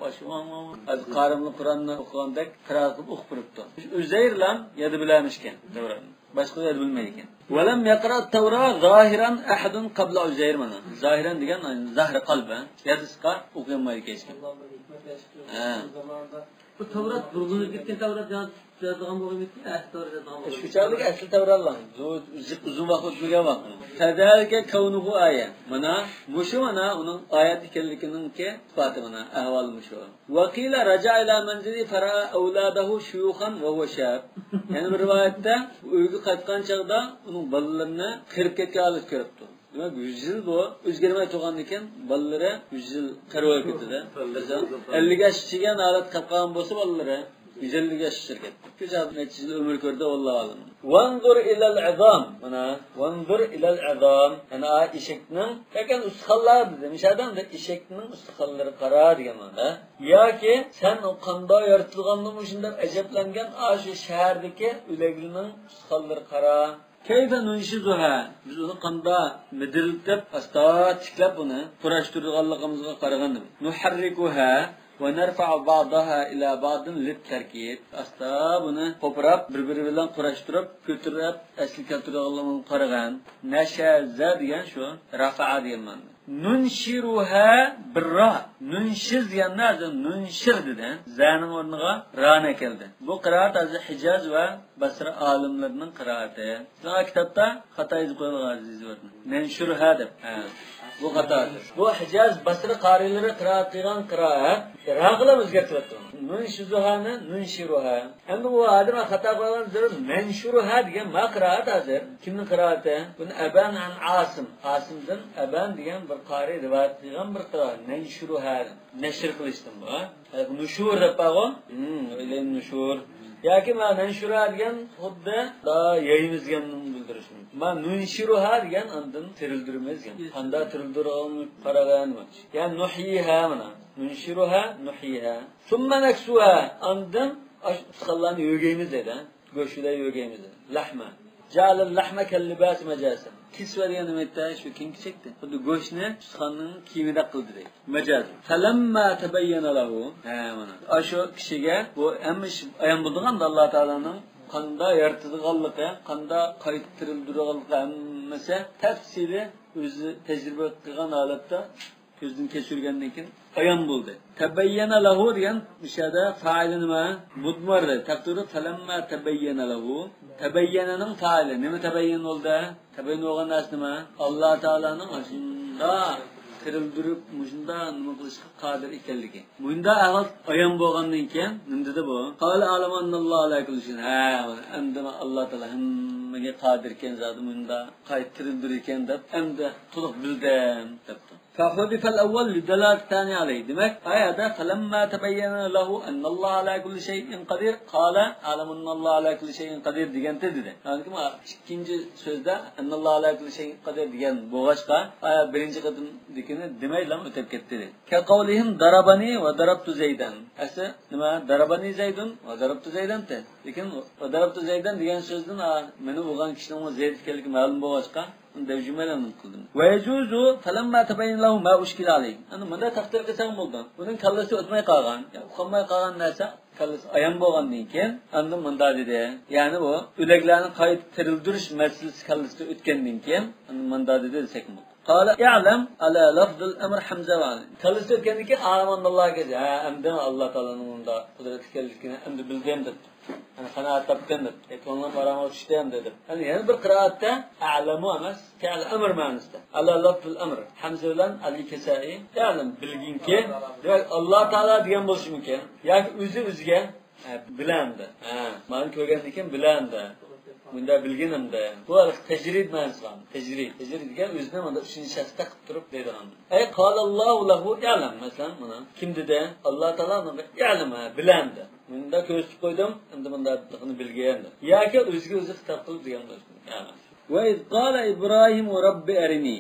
Speaker 1: az qarimli Qur'onni o'qigandek qira'at qilib o'qib turibdi. Uzayr bilan yadi bilamishkan Tawratni. Başka yer bilmeyken. Velem yakra Tevra zahiran ahadun qabla Uzayr mana. Zahiran degan zahri qalbi. Yazışqa o'qimaydi keçken.
Speaker 5: Bu Tevrat burgunib ketgan Tevrat yozilgan bo'lib ketdi, asli Tevrat yozilgan bo'lib.
Speaker 1: Shu chaqlik asli Tevratlar. Uzun vaqt o'tmagan vaqt. Kadalika kavnuhu ayat. Mana mushu mana uning oyat ekanligininki isboti mana ahvol mushu. Vaqila raja ila manzili fara auladahu shuyukhan va huwa shab. Yani bir rivoyatda uyga qaytgan chaqda uning bolalarini qirib ketgan holat ko'ribdi. Demak 100 yil bu o'zgarmay turgan ekan, bolalari 100 yil qirib ketdi-da. 50 ga chiqgan holat qolgan bo'lsa bolalari 150 yaş şirket. Güzel neticeli ömür gördü Allah'a alın. Vanzur ilal izam. Mana vanzur ilal izam. Yani eşekning lekin usxallar demiş adam da eşekning usxallari qara degan mana. Yoki sen o qanday yaratilganligini shunday ajablangan shu shahardagi ulaglarning usxallari qara. Kayfa nunshizuha. Biz uni qanda midirilib asta tiklab uni kurashtirganligimizga qaragandim. Nuharrikuha ve nerfa'u ba'daha ila ba'din lit-terkib. Asta buni qo'pirab, bir-biri bilan qurashtirib, ko'tarib, asli keltirganligini qaragan. Nashaza degan shu, rafa'a degan ma'no. Nunshiruha birra. Nunshiz deganlar nunshir dedi. Zaning o'rniga ra'na keldi. Bu qiraat azı Hijaz va Basra olimlarining qiraati. Sizlar kitobda xato yozib qo'yilgan aziz o'rni. Nunshiruha deb. Bu xatodir. Bu Hijaz Basra qorilari qiraat qilgan qiraat raqla o'zgartiryapti. Nunshizuhani nunshiruha. Endi bu adir xato qilgan zir nunshiruha degan ma qiraat hozir. Kimning qiraati? Buni Aban an Asim. Asimdan Aban degan bir qari rivoyat qilgan bir qiraat. Nunshiruha. Nashr qilishdim bu. Nushur deb qo'ygo. O'ylay nushur. Yoki ma nushura degan xuddi da yeyimizganni bildirish mumkin. Ma nunshiruha degan andan tirildirimiz degan. Qanda tirildirgan qaraganmi? Ya'ni nuhiha mana. Nunshiruha nuhiha. Summa naksuha andan ashqallarni yogaymiz dedi. Go'shida yogaymiz. Lahma. Ja'al al-lahma kal-libas majasan. Kisva degan nimatta shu kiyim kichikdi. Xuddi go'shtni chiqanning kiyimida qildi deydi. Majaz. Falamma tabayyana lahu. Mana. Shu kishiga bu amish ayon bo'lganda Alloh taolaning qanda yaratadiganligi, qanda qaytarildirganligi hammasi tafsili o'zi tajriba qilgan holatda ko'zdan kechirgandan keyin ayon bo'ldi. Tabayyana lahu degan mishada fa'ili nima? Mudmar. Taqdiri falamma tabayyana lahu. Tabayyananing fa'ili nima tabayyan bo'ldi? Tabayyan bo'lgan narsa nima? Alloh taolaning ashunda tirildirib, mujunda nima qilishga qodir ekanligi. Bunda ahol ayon bo'lgandan keyin nima dedi bu? Qala alamanallohu ala kulli shay. Endi Alloh taolo hammaga qodir ekan zoti bunda qaytirildir ekan deb endi to'liq bildim debdi. فحذف الأول لدلالة الثاني عليه. دمك آية فلما تبين له أن الله على كل شيء قدير قال أعلم أن الله على كل شيء قدير ديجان تدري. يعني كم إkinci sözde أن الله على كل شيء قدير ديجان بوغاشقا آية birinci kadın dikine demeyle ötep gitti. كقولهم ضربني وضربت زيدا. أسا نما ضربني زيد وضربت زيدا te. Lekin وضربت زيدا diyen sözden meni boğan kişinin Zeyd kellik malum boğاشقا devcümeyle kıldım. Ve yecuzu felemma tebayyin lahu ma ushkil alayh. Ana manda taqdir qilsam bo'ldi. Uning kallasi o'tmay qolgan, uqmay qolgan narsa kallasi ayon bo'lgandan keyin endi manda dedi. Ya'ni bu o'laklarni qayta tirildirish masalasi kallasida o'tgandan keyin manda dedi desek bo'ldi. Qala ya'lam ala lafzul amr hamza va kallasi o'tgandan keyin amanallohga endi Alloh taolaning unda qudrati kelishini endi bildim deb. Ana qanaat topdim deb. Ko'nglim orama tushdim dedi. Ana yana bir qiroatda a'lamu emas, fi'l amr ma'nosida. Ala lafzul amr hamza bilan al-kisai ya'lam bilginki demak Alloh taolo degan bo'lishi mumkin. Yoki o'ziga bilandi. Meni ko'rgandan keyin bilandi. Bunda bilganimda. Bu tajrid ma'nosi. Tajrid degan o'zini mana 3-shaxsda qilib turib deydigan. Ay qalallohu lahu ya'lam masalan mana kim dedi? Alloh taolo ya'lama bilandi. Bunda ko'z qo'ydim, endi bunda buni bilgandim. Yoki o'ziga xitob qilib degan bo'lsin. Va iz qala Ibrohim robbi arini.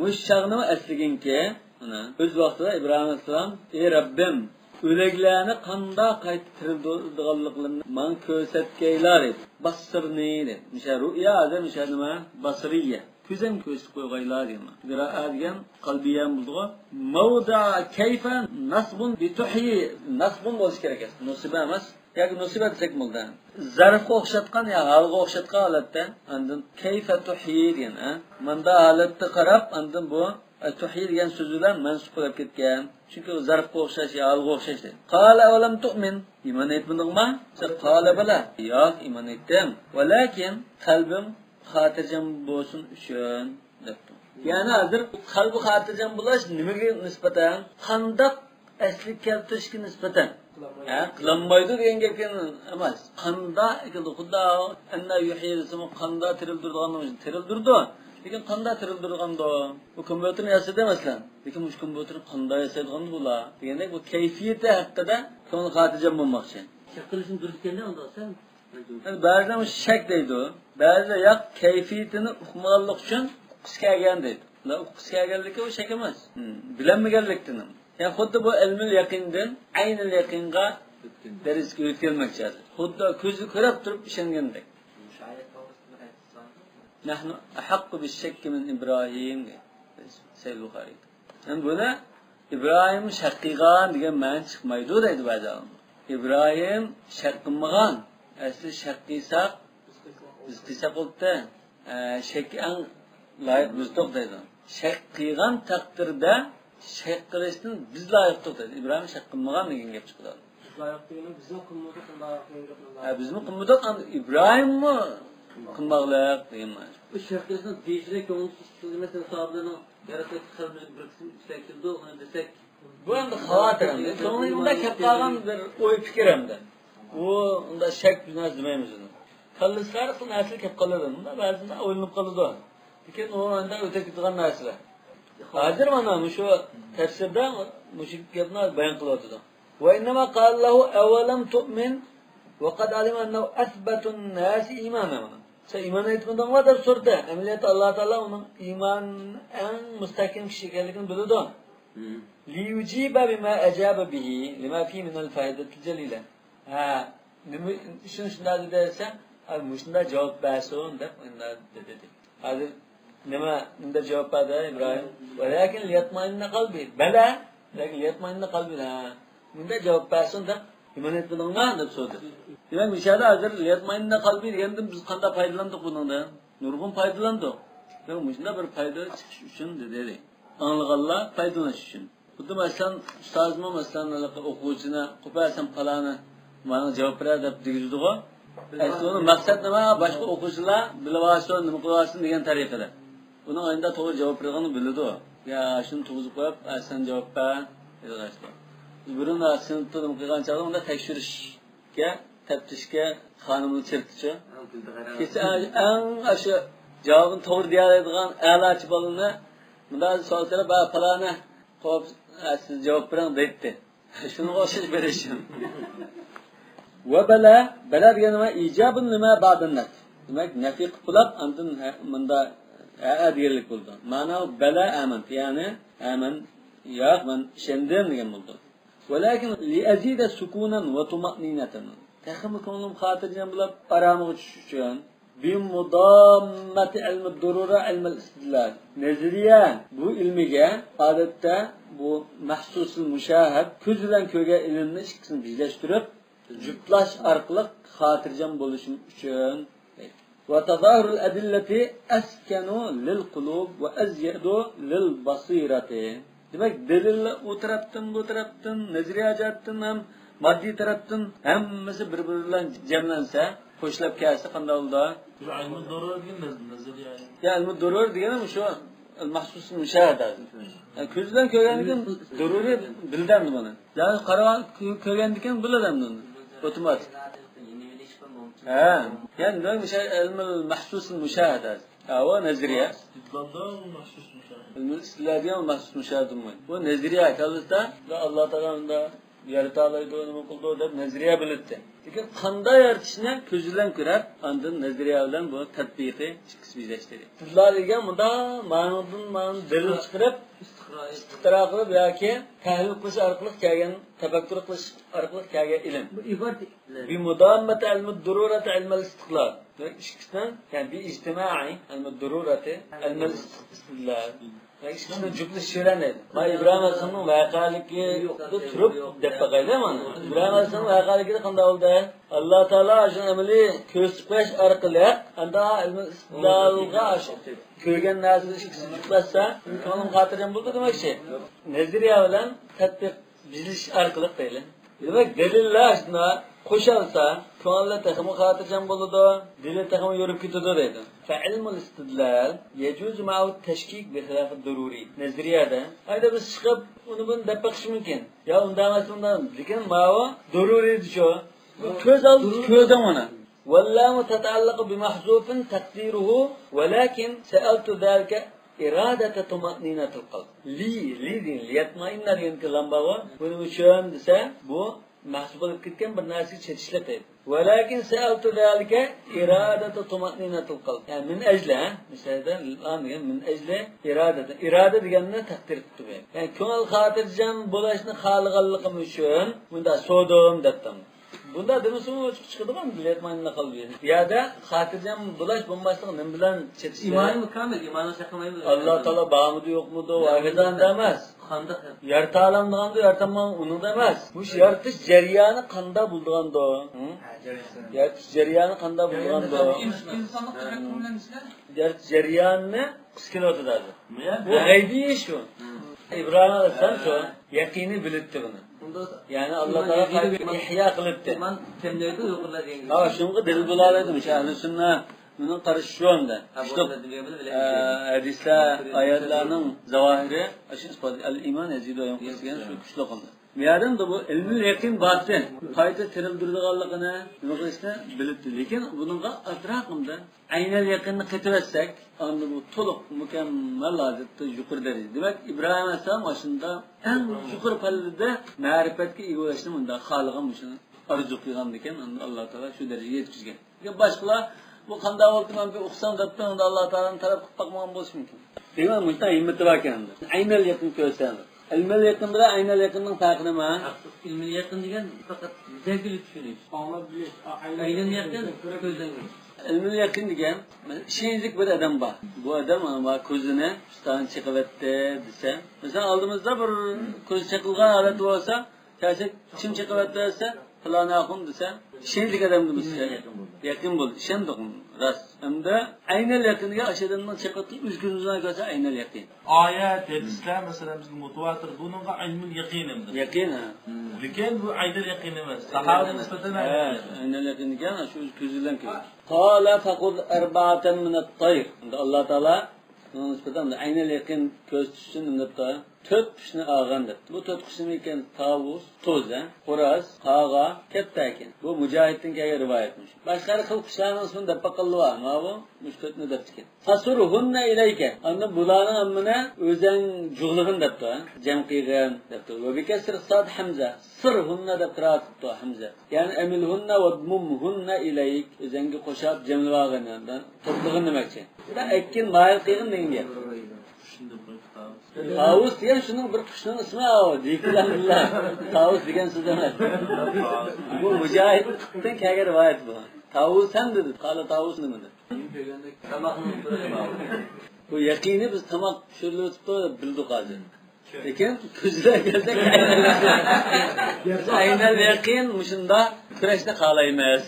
Speaker 1: Mushshag'ni asliginki, mana o'z vaqtida Ibrohim alayhisalom, ey Rabbim, o'laklarni qanday qaytarildiganliklarini men ko'rsatgaylar edi. Basirni dedi. Misha ru'ya adam misha nima? Basriya. Ko'zim ko'rsatib qo'ygaylar deyman. Qiraat degan qalbiyam bo'ldi. Mawda kayfa nasbun bi tuhyi nasbun bo'lish kerak emas. Nusiba emas. yoki musibat desak bo'ldi. Zarfga o'xshatgan yo halga o'xshatgan holatda andin kayfa tuhyi degan, manda holatni qarab andin bu tuhyi degan so'z bilan mansub bo'lib ketgan. Chunki u zarfga o'xshash yo halga o'xshash. Qala alam tu'min? Iymon etmadingmi? Qala bala. Yo'q, iymon etdim. Lekin qalbim xotirjam bo'lsin uchun debdi. Ya'ni hozir qalbi xotirjam bo'lish nimaga nisbatan? Qandoq asli keltirishga nisbatan? Qilinmaydi degan gap emas. Qanda ekildi Xudo anna yuhiyismi qanda tirildirganini tirildirdi. Lekin qanda tirildirganda bu kompyuterni yasada emaslar. Lekin bu kompyuterni qanda yasadgan bo'lar. Degandek bu kayfiyati haqida ko'ngil xotirjam bo'lmoqchi.
Speaker 5: Şakılışın dürüstkende ondan sen.
Speaker 1: Ba'zilar shak deydi u. Ba'zilar yo'q, kayfiyatini uqmaganlik uchun o'qishga kelgan deydi. Ular o'qishga kelganligi u shak emas. Bilinmaganlikdan. Yani xuddi bu ilmil yaqindan aynil yaqinga darisga o'tkazmoqchi. Xuddi ko'zi ko'rib turib ishongandek. Nahnu ahaqqu bish-shakk min Ibrohim. Sayyid Buxoriy. Yani buna İbrahim shaqqigan degan ma'no chiqmaydi deydi ba'zi olimlar. İbrahim shak qilmagan. Asli shak qilsak, biz qilsak bo'ldi. Shak ang loyiq bizdoq deydi. Shak qilgan taqdirda shak qilishdan biz loyiqdir deydi. İbrahim shak qilmagan degan gap chiqadi.
Speaker 2: Loyiq degani bizni qilmadik,
Speaker 1: Bizni qilmadik, İbrahimmi qilmoqlik degan ma'no.
Speaker 5: Bu şakılışın değişerek yoğunluk mesela sahabelerinin yaratık kalbini bıraksın istektirdi onu desek.
Speaker 1: Bu endi xavotir endi. Ko'nglimda kelib qolgan bir o'y fikr endi. U unda shak bilan demaymiz uni. Qallislar qilib narsa kelib qoladi. Unda ba'zida o'ylanib qoladi. Lekin u unda o'tib ketgan narsalar. Hozir mana shu tafsirda mushuk gapni bayon qilyapti. Va innama qallahu awalam tu'min wa qad alima annahu athbatu an-nas imanan. Sen iman etmedin deb so'rdi. Amaliyotda Alloh taolo uning iymon eng mustahkam kishi ekanligini biladi. Liyujiba bima ajaba bihi lima fi min al-faydati jalila. Nima shunday desa, shunda javob bersin deb dedi. Hozir nima unda javob berdi Ibrohim? Walakin liyatma'inna qalbi. Bala, lekin liyatma'inna qalbi. Bunda javob bersin deb iman etmedingmi deb so'radi. Demak, mishada hozir liyatma'inna qalbi deganda biz qanday foydalandik bundan? Nurg'un foydalandik. Demak, shunda bir foyda chiqish uchun dedi. Anlaganlar foydalanish uchun. Xuddi masalan, ustozim masalan o'quvchini qo'pasan falani mana javob beradi deb degizdi-ku. Aslida maqsad nima? Boshqa o'quvchilar bilib olsin, nima qilasin degan tariqada. Uni oyinda to'g'ri javob berganini biladi. Ya, shuni tug'izib qo'yib, sen javob ber dedi. Burun sinfda nima qilgan chog'da unda tekshirishga, taftishga xonimni chertchi. Kecha eng o'sha javobni to'g'ri deyoladigan a'lochi bolani bunday so'zlar ba falani qo'yib siz javob bering deydi. Shuni o'xshash berishim. Va bala degan nima? Ijabun nima ba'dannat. Demak, nafi qilib andin bunda adiylik bo'ldi. Ma'no bala aman, ya'ni aman yo'q men ishondim degan bo'ldi. Walakin li azida sukunan wa tuma'ninatan. Taxim ko'nglim xotirjam bo'lib aramga tushish uchun bimudammati ilmi durura ilmi istidlal. Nazariya bu ilmiga odatda bu mahsusul mushahad ko'z bilan ko'rgan ilmni ikkisini birlashtirib juplash orqali xotirjam bo'lishim uchun va tazahurul adillati askanu lil qulub va azyadu lil basirati. Demak, dalillar u tarafdan bu tarafdan nazariya jihatdan ham moddiy tarafdan hammasi bir-biri bilan jamlansa, qo'shilib kelsa qanday bo'ladi?
Speaker 3: Ilmu durur degan nazariya.
Speaker 1: Ya, ilmu durur degani shu mahsus mushahada. Ko'z bilan ko'rgandan dururi bildimmi buni? Ya'ni qaragan ko'rgandan biladim buni. Avtomatik. Yani ده مش علم المحسوس المشاهدة هو نظرية. الاستدلالية والمحسوس المشاهدة هو نظرية كذا ده الله تعالى yaratağları onu kuldu da nazariye belirtti. Lekin qanday yaratishni ko'z bilan ko'rib, ondan nazariya bilan bu tatbiqi chiqishdi. Sizlar degan bunda ma'nodan dalil chiqarib, istixro qilib yoki tahlil qilish orqali kelgan, tafakkur qilish orqali kelgan ilm.
Speaker 5: Bu iborat
Speaker 1: bi mudammat al-dururat al-istiqlal. İkisinden yani bir ictimai al-dururat al-istidlal. İkisinden cüplü şöyle ma İbrahim Aleyhisselam'ın vakaliki turup deppe gaylemana. İbrahim Aleyhisselam'ın vakaliki de kanda oldu. Allah Teala aşın emeli köspeş arqılı anda ilmi-istidlalga aşın. Köygen nazır ikisi cüplese kanım hatırcam buldu demek şey. Neziriye bilen tatbik biliş arqılık değil. Demek deliller aslında qo'shilsa, ko'ngilda taxmi xotirjam bo'ladi, dili taxmi yurib ketadi deydi. Fa ilmul istidlal yajuz ma'u tashkik bi xilaf ad-dururi. Nazariyada ayda biz chiqib uni buni deb baqish mumkin. Ya unda emas undan, lekin ma'u dururi shu. Ko'z oldi ko'rdim uni. Wallahu tata'allaqu bi mahzufin taqdiruhu, walakin sa'altu zalika iradata tuma'ninatul qalb. Li din liyatma'inna degan kalam bor. Buning uchun desa bu mahsub qilib ketgan bir narsaga chetishlatadi. Walakin sa'altu zalika iradatu tuma'ninatul qalb. Yani min ajli, misalda degan min ajli irada deganni taqdir qilib qo'yadi. Yani ko'ngil xotirjam bo'lishni xohlaganligim uchun bunda so'dim debdim. Bunda demasa o'chiq chiqadigan bilayotmanni qalbi. Yoda xotirjam bo'lish bo'lmasligi nim bilan chetishdi.
Speaker 5: İmanı kamil, imanı saqlamaydi.
Speaker 1: Alloh taolo bormidi yo'qmi vahidan emas.
Speaker 5: Qanday?
Speaker 1: Yarta olamdiganda yartaman uni emas. Bu yaratish jarayoni qanday bo'lganda? Yaratish jarayoni qanday bo'lganda?
Speaker 3: İnsanlık tarafından
Speaker 1: Yaratish jarayonini qisqilayotadi. Bu g'aybiy ish shu. İbrahim Aleyhisselam şu yakini bilibdi bunu. Yani Allah Teala ihya qilibdi.
Speaker 5: İman temlaydi uyqurlar deyildi.
Speaker 1: Ha, shunga dalil bo'lardi. Ahli sunna buni qarash shu onda. Hadislar, oyatlarning zavohiri shu isbot al-iman yazidu wa yanqus degan shu kuchli qildi. Me'yadan da bu ilmi yaqin batın. Qayta tirildirganligini nima qilishni bilibdi. Lekin buningga atrofimda aynal yaqinni qetibsak, endi bu to'liq mukammal holatda yuqori darajada. Demak, Ibrohim alayhisalom o'shunda eng yuqori pallada ma'rifatga ega bo'lishni bunda xohlagan shuni arzu qilgan ekan, Alloh taolo shu darajaga yetkazgan. Lekin boshqalar bu qanday bo'ldi men bir o'qsam debdi, unda Alloh taolaning taraf qilib boqmagan bo'lishi mumkin. Demak, bunday himmati bor ekan. Aynal yaqin ko'rsan. Ilmil yaqin bilan aynal yaqinning farqi nima?
Speaker 5: İlmil yaqin degan faqat zevkli tushunish.
Speaker 2: Anlab bilish.
Speaker 5: Aynal yaqin ko'zdan ko'rish.
Speaker 1: Ilmil yaqin degan ishonchli bir odam bor. Bu odam ama ko'zini ustidan chiqibdi desa, masalan oldimizda bir ko'z chiqilgan holat bo'lsa, chaqib chim chiqibdi desa, falon axun desa, ishonchli odam desa, yaqin bo'ldi. Ishondim. Ras. Hamda aynal yaqinga ashadamdan chiqib o'zgunizdan ko'rsa aynal yaqin.
Speaker 3: Ayet, hadisler mesela bizim mutawatir bununla ilmul yaqinimdir.
Speaker 1: Yaqin ha.
Speaker 3: Lekin bu aynal yaqin emas. Sahabe nisbatan
Speaker 1: aynal yaqin degan shu ko'zdan ko'radi. Qala faqud arba'atan min at-tayr. Alloh taolo nisbatan aynal yaqin ko'z tutishni nimda 4 qushni olgan deb. Bu 4 qushni ekan tavus, to'za, xo'roz, qaga, katta ekan. Bu mujohidning kelgan rivoyatmiş. Boshqa xil qushlarning ismini deb qildilar. Mana bu mushtotni deb chiqgan. Fasurhunna ilayka. Anda bularning ammana o'zing jug'lig'in debdi, jam qilgan debdi. Va bikasr sad hamza. Sirhunna deb qira'atdi Hamza. Ya'ni amilhunna va mumhunna ilayk. O'zingga qo'shib jamlag'anidan to'plig'in demakchi. Da ekkin mayl qilgan degan. Tavus degan shuning bir qushning ismi deydilar. Tavus degan so'z emas. Bu mujohiddan kelgan rivoyat bu. Tavus ham dedi. Qala tavus nima dedi? Bu yaqini biz tomoq pishirib bildik hozir. Lekin ko'zlar kelsak aynal yaqin mushunda kurashni xohlaymiz.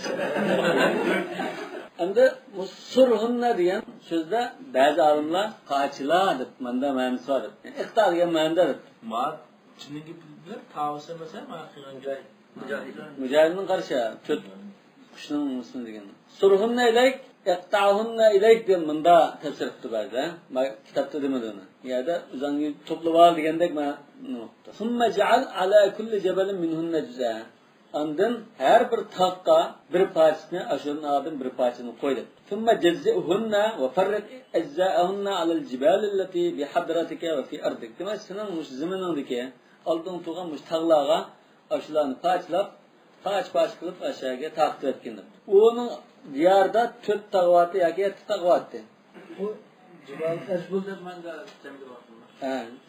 Speaker 1: Endi musurhunna degan so'zda ba'zi olimlar qochilar deb manda ma'nosi bor. Iqtidor degan ma'noda.
Speaker 3: Bor. Chinniga bilib tavsiya emas,
Speaker 1: Mujohidning qarshi to'rt qushning ismi degan. Surhunna ilayk, iqta'hunna ilayk deb manda tafsir qildi ba'zi. Kitobda demadi uni. Yo'da o'zingni to'plab ol degandek nuqta. Summa ja'al ala kulli jabalin minhunna juz'a. Ondan her bir taqqa bir parçasını aşırın adım bir parçasını koydu. Thumma jazzi'hunna ve farriq ajza'ahunna alal jibal allati bi hadratika ve fi ardik. Demek senin muş zamanındaki aldığın tuğan muş tağlağa aşılarını parç kılıp aşağıya taqdir etkindir. Onun diyarda 4 tağvatı yoki 7 tağvatı.
Speaker 5: Bu jibal ajbul deb manga jamdir
Speaker 1: var.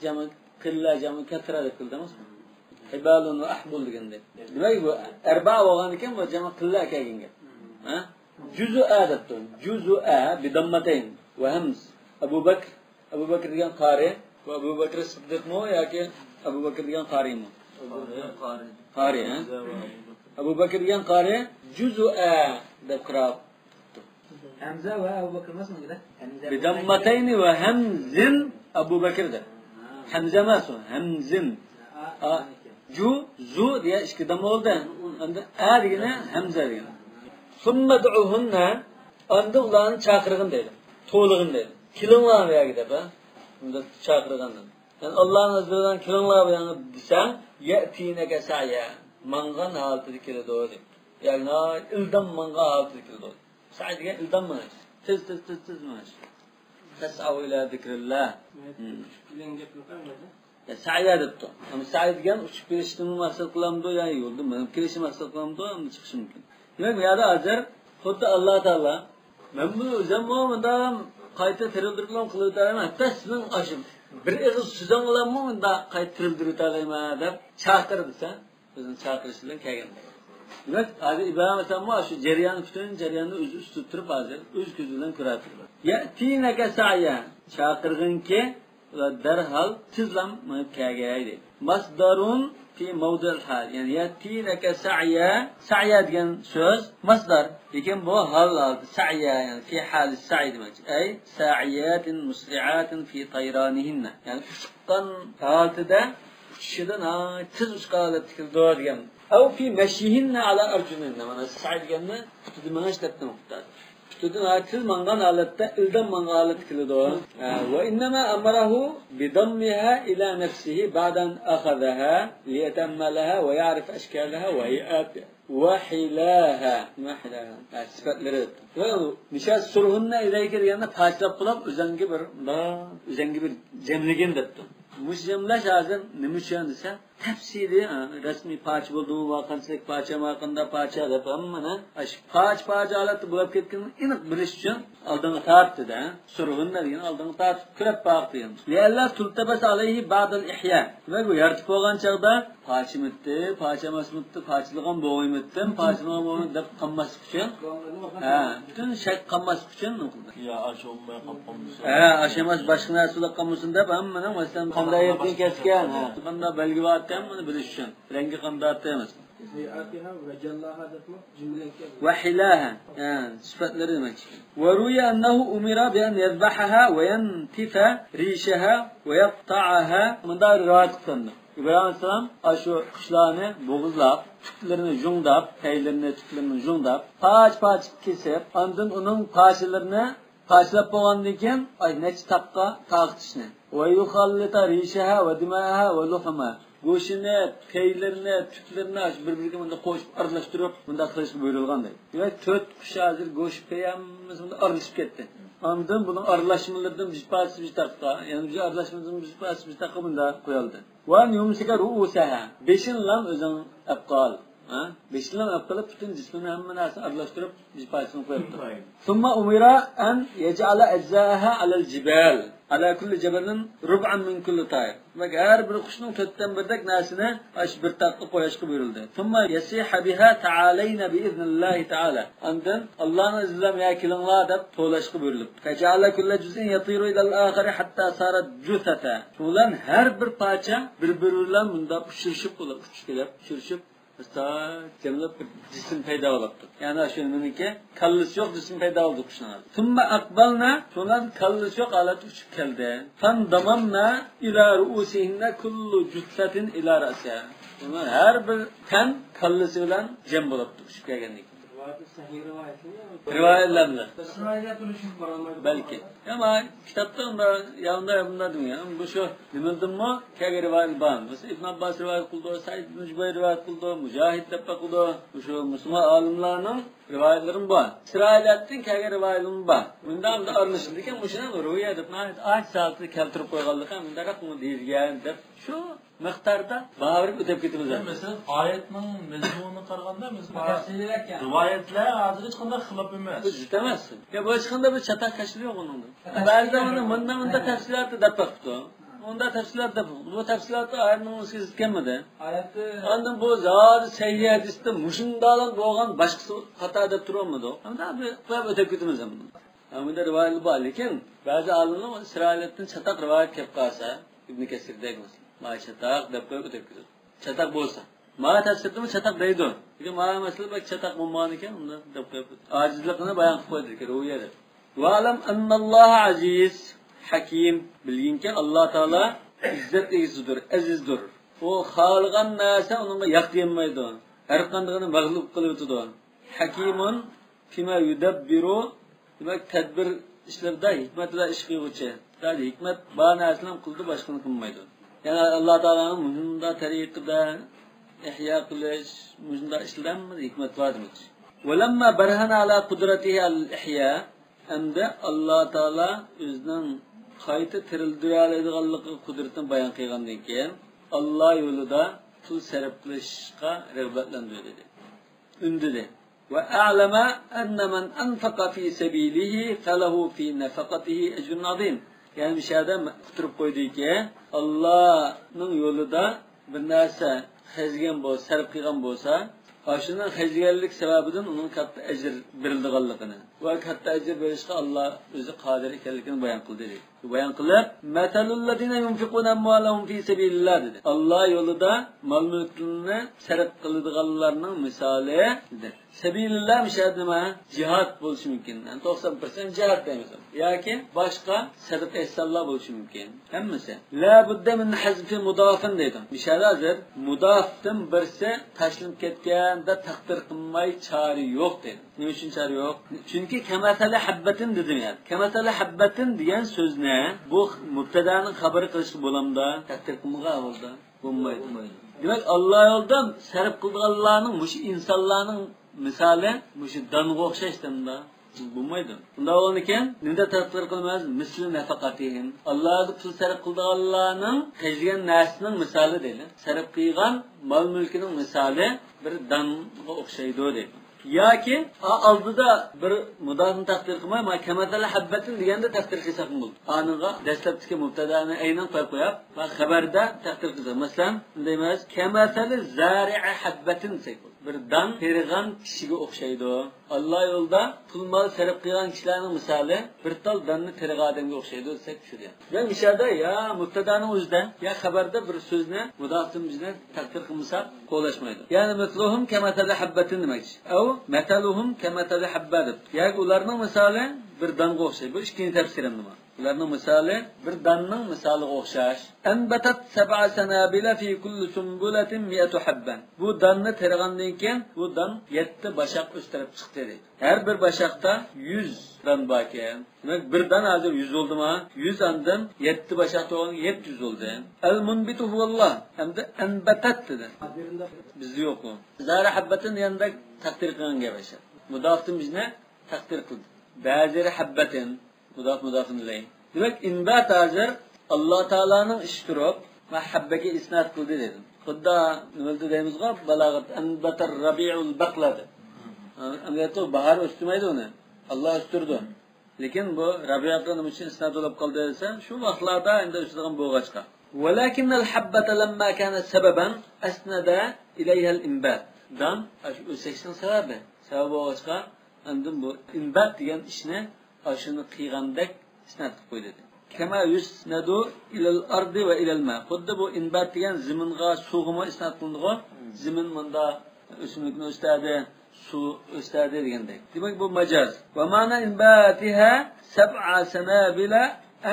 Speaker 1: Jami qilla jami katra deb qildimiz. Hibalun ve ahbul degende. Demek bu erba bo'lgan ekan bu jama qilla kelgan. Ha? Juz'a debdi. Juz'a bi dammatayn ve hamz. Abu Bakr degan qari va Abu Bakr Siddiqmi yoki Abu Bakr degan qarimi? Qari, ha? Abu Bakr degan qari juz'a deb qirab.
Speaker 5: Hamza ve Abu Bakr emasmi gida?
Speaker 1: Bi dammatayn ve hamzin Abu Bakr'da. Hamza emas o, hamzin. Zu diye işkidam oldu. Anda a degene hamza degene. Summa du'uhunna anda ularni chaqirg'in deydi. To'lig'in deydi. Kilinglar bu yerga deb, unda chaqirgandan. Yani Allohning iznidan kilinglar bu yerga desang, ya'tinaka sa'ya. Mangan holatida keladi deydi. Yani ildam mangan holatida keladi. Sa'i degan ildam mana. Tez mana. Tas'av ila zikrillah. Sa'ya debdi. Ama sa'y degan uchib kelishni maqsad qilamdi, ya'ni yo'lda minib kelishni maqsad qilamdi, unda chiqish mumkin. Demak, bu yerda hozir xuddi Alloh taolo men bu o'zimda qayta tirildirgan qilib taraman, hatto sizning ashim bir ig'iz suzan bilan bunda qayta tirildirib olayman deb chaqirdi-sa, o'zini chaqirish bilan kelgan. Demak, hozir Ibrohim alayhisalom shu butun jarayonni o'zi ustib turib hozir o'z ko'zi bilan ko'radi. Yatinaka sa'ya chaqirginki darhol tizlam kelgaydi. Masdarun fi mawdil hal. Yani yatinaka sa'ya degan so'z masdar. Lekin bu hal sa'ya yani fi hal sa'i demak. Ay sa'iyatin musri'atin fi tayranihinna. Yani uçkan halatida uchishidan tiz uçkan holatda keldi degan. Aw fi mashihinna ala arjuninna. Mana sa'i deganni tutdi mana shu debdi muqtadi. Tutdi tiz mangan holatda ildan mangan holatda keldi. Wa innama amarahu bidammiha ila nafsihi ba'dan akhadhaha liyatammalaha wa ya'rif ashkalaha wa hay'atiha wa hilaha. Ma hilaha? Sifatlari. Misal surhunna ilayka deganda pashlab qilib o'zangi bir jamligin debdi. Mujamlash hozir nima uchun desa, tafsili rasmiy parch bo'ldi va qanchalik parcha deb hammani parch holatda bo'lib ketganini aniq bilish uchun oldinga tortdi-da. Surg'unlar degan oldinga tortib kirib baqdi. Yalla tultabas alayhi ba'dal ihya. Demak, bu yaratib bo'lgan chaqda parchimitdi, parchamasmitdi, parchilagan bo'g'iymitdi, parchilagan bo'g'iymitdi deb qammaslik uchun. Butun shak qammaslik uchun qildi.
Speaker 3: Ya ashomay qammamsa.
Speaker 1: Ashamas boshqa narsalar qammasin deb hammani masalan qanday yerdan kesgan, qanday belgi bor ekanini bilish uchun. Rangi qanday emas.
Speaker 2: Hay'atiha va jallaha debmi? Jumlaga.
Speaker 1: Wa hilaha. Sifatlari demak. Wa ruya annahu umira bi an yadhbahaha wa yantifa rishaha wa yaqta'aha. Bunda rivoyat qilindi. İbrahim Aleyhisselam şu kuşlarını boğuzlap, tütlerini jungdap, teylerini, tütlerini jungdap, paç kesip, andın onun parçalarını parçalap boğandayken, neçi tapka tağıtışını. Ve yukhallita rişeha ve dimaha ve luhama. Go'shini, teylerini, tütlerini bir-biriga bunda qo'shib aralashtirib, bunda qilishga buyurilganday. Demak, 4 qush hozir go'sht peyamiz bunda aralashib ketdi. Ondan bunun aralashmalardan bir taqqa, yani bu aralashmalardan bir taqqa bunda qo'yildi. Wa yumsika ru'usaha. Beshinlam o'zing aqal. Beshinlam aqalib butun jismini hamma narsani aralashtirib bir parchasini qo'yibdi. Thumma umira an yaj'ala ajzaaha 'ala al-jibal. Ala kulli jabalin rub'an min kulli tayr. Ve her bir kuşun kötten birdek narsini bir taqqa qo'yishga buyurildi. Thumma yasiha biha ta'alayna bi iznillahi ta'ala. Ondan Allohning iznidan ya kelinglar deb to'lashga buyurildi. Faja'ala kulli juz'in yatiru ila al-akhir hatta sarat juthata. Ulan her bir parça bir-biri bilan bunda uçuşib bo'lib, uçuşib Cemilip cisim payda oluptu. Yani şununki kallisi yok cisim payda oldu kuşlar. Thumma aqbalna şundan kallisi yok alat uçup geldi. Fan damamna ila ruusihinna kullu jutsatin ila ra'siha. Yani her bir kan kallisi bilan cem oluptu uçup gelgenlik. Rivayetlerle. Belki. Ama kitapta yanında bunlar ya. Bu şu bildim mi? Kâge rivayet var. Mesela İbn Abbas rivayet kıldı, Said ibn Cübeyr rivayet kıldı, Mücahit teppa kıldı. Bu şu Müslüman alimlerinin rivayetlerim var. Sırayettin kâge rivayetim var. Bundan da aralışırken bu şeyden rüya edip ağaç saatini keltirip koygaldık. Bunda rakmı diyeceğim de şu miqdarda bağırıp ötep ketimiz.
Speaker 3: Mesela ayetning mezmunini qaraganda mesela rivayetlar hozir hech qanday xilop emas.
Speaker 1: Bu jutamazsin. Ya bu hech qanday bir chatak kashli yo'q unda. Ba'zida uni bunda tafsilotni deb qo'yibdi. Unda tafsilot deb. Bu tafsilotni ayetning o'ziga zikmadi. Ayetni ondan bu zot sahih hadisda mushundalan bo'lgan boshqasi xato deb turolmadi. Unda bu qo'yib o'tib ketimiz ham. Bunda rivoyat bor, lekin ba'zi olimlar Isroildan chatak rivoyat kelib qolsa, Ibn Kasirdagi ma chatak deb qo'yib o'tib ketadi. Chatak bo'lsa ma tafsirdimi chatak deydi. Lekin ma masala bak chatak bo'lmagan ekan, unda deb qo'yib ojizlikni bayon qilib qo'ydi ekan u yerda. Va alam annalloha aziz hakim. Bilginki Alloh taolo izzat egisidir, azizdir. O xalqan narsa unga yoq deyilmaydi. Har qanday mag'lub qilib o'tadi. Hakimun fima yudabbiru. Demak tadbir ishlarda hikmat bilan ish qiluvchi. Dadil hikmat bor narsani qildi, boshqani qilmaydi. Yani Allah Teala'nın müşunda tariqida ihya qilish, müşunda ishlanma hikmat var demek. Velamma barhana ala qudratihi al-ihya, hamda Allah Teala o'zining qayta tirildiradiganligi qudratini bayon qilgandan keyin Alloh yo'lida pul sarf qilishga rag'batlantirdi dedi. Undidi. Ve a'lama anna man anfaqa fi sabilihi falahu fi nafaqatihi ecrun azim. Yani bir şeyde kuturup koyduyki Allah'ın yolunda bir narsa xezgen bolsa, sarf qilgan bolsa, aşının xezgenlik sebebinden onun katta ecir berildiganligini ve katta ecir berishga Allah o'zi qodir ekanligini bayon qildi dedi. Bayon qilib, "Matalul ladina yunfiquna amwalahum fi sabilillah" dedi. Allah yo'lida mol-mulkini sarf qiladiganlarning misoli dedi. Sabilillah mishad nima? Jihad bo'lishi mumkin. 90% jihad deymiz. Yoki boshqa sadaq ihsonlar bo'lishi mumkin. Hammasi. La budda min hazfi mudafin deydi. Mishad hozir mudafdan birsi tashlanib ketganda taqdir qilmay chora yo'q deydi. Nima uchun chora yo'q? Chunki kamasala habbatin dedim yani. Kamasala habbatin degan so'zni bu mubtadaning xabari qilishga bo'lamda, taqdir qilmagan holda bo'lmaydi. Demak, Alloh yo'lida sarf qilganlarning, mush insonlarning misali mush danga o'xshashda bo'lmaydi. Unda o'lnikan, nima taqdir qilmaz, misli nafaqatihim. Allohga pul sarf qilganlarning qilgan narsining misoli deydi. Sarf qilgan mol-mulkining misoli bir danga o'xshaydi deydi. Yoki oldida bir mudofni taqdir qilmay, ma kamatala habbatin deganda taqdir qilsak bo'ldi. Aniga dastlabki mubtadani aynan qo'yib qo'yib va xabarda taqdir qilsak. Masalan, deymiz, kamatala zari'a habbatin deydi. Bir dan tergan kishiga o'xshaydi. Alloh yo'lda pul mol sarf qilgan kishilarning misoli bir tal danni tergan odamga o'xshaydi desak tushadi. Yani mishada ya mubtadaning o'zida ya xabarda bir so'zni mudofdan bizni taqdir qilmasak qo'llashmaydi. Ya'ni mitluhum kamatala habbatin demakchi. Au mataluhum kamatala habbat. Yani ularning misoli bir danga o'xshaydi. Bu ikkinchi tafsirim nima? Ularning misoli bir danning misoliga o'xshash. Anbatat sab'a sanabila fi kulli sumbulatin 100 habban. Bu danni tergandan keyin bu dan 7 bashaq o'stirib chiqdi deydi. Har bir bashaqda 100 dan bor ekan. Demak, bir dan hozir 100 bo'ldimi? 100 andan 7 bashaq to'g'an 700 bo'ldi. Al munbitu huvalloh. Hamda anbatat dedi. Bizda yo'q u. Zara habbatin yanda taqdir qilgan gap o'sha. Mudofni bizni taqdir qildi. Ba'zi habbatin mudofun ilayhi. Demak, inbat hozir Alloh taolaning ish turib va habbaga isnat qildi dedi. Xudda nima deymizga balog'at anbatar rabiul baqladi. Amaliyato bahar o'stirmaydi uni. Alloh o'stirdi. Lekin bu rabiatga nima uchun isnat bo'lib qoldi desa, shu vaqtlarda endi o'stirgan bo'g'achqa. Walakin al-habbata lamma kana sababan asnada ilayha al-inbat. Dan o'sishning sababi bo'g'achqa endi bu inbat degan ishni ashuni qilgandek isnat qilib qo'ydi. Kama yusnadu ilal ardi va ilal ma. Xuddi bu inbat degan zaminga, suvga isnat qilinadi. Zamin bunda o'simlikni o'stadi, suv o'stadi degandek. Demak bu majaz. Va ma'na inbatiha sab'a sanabila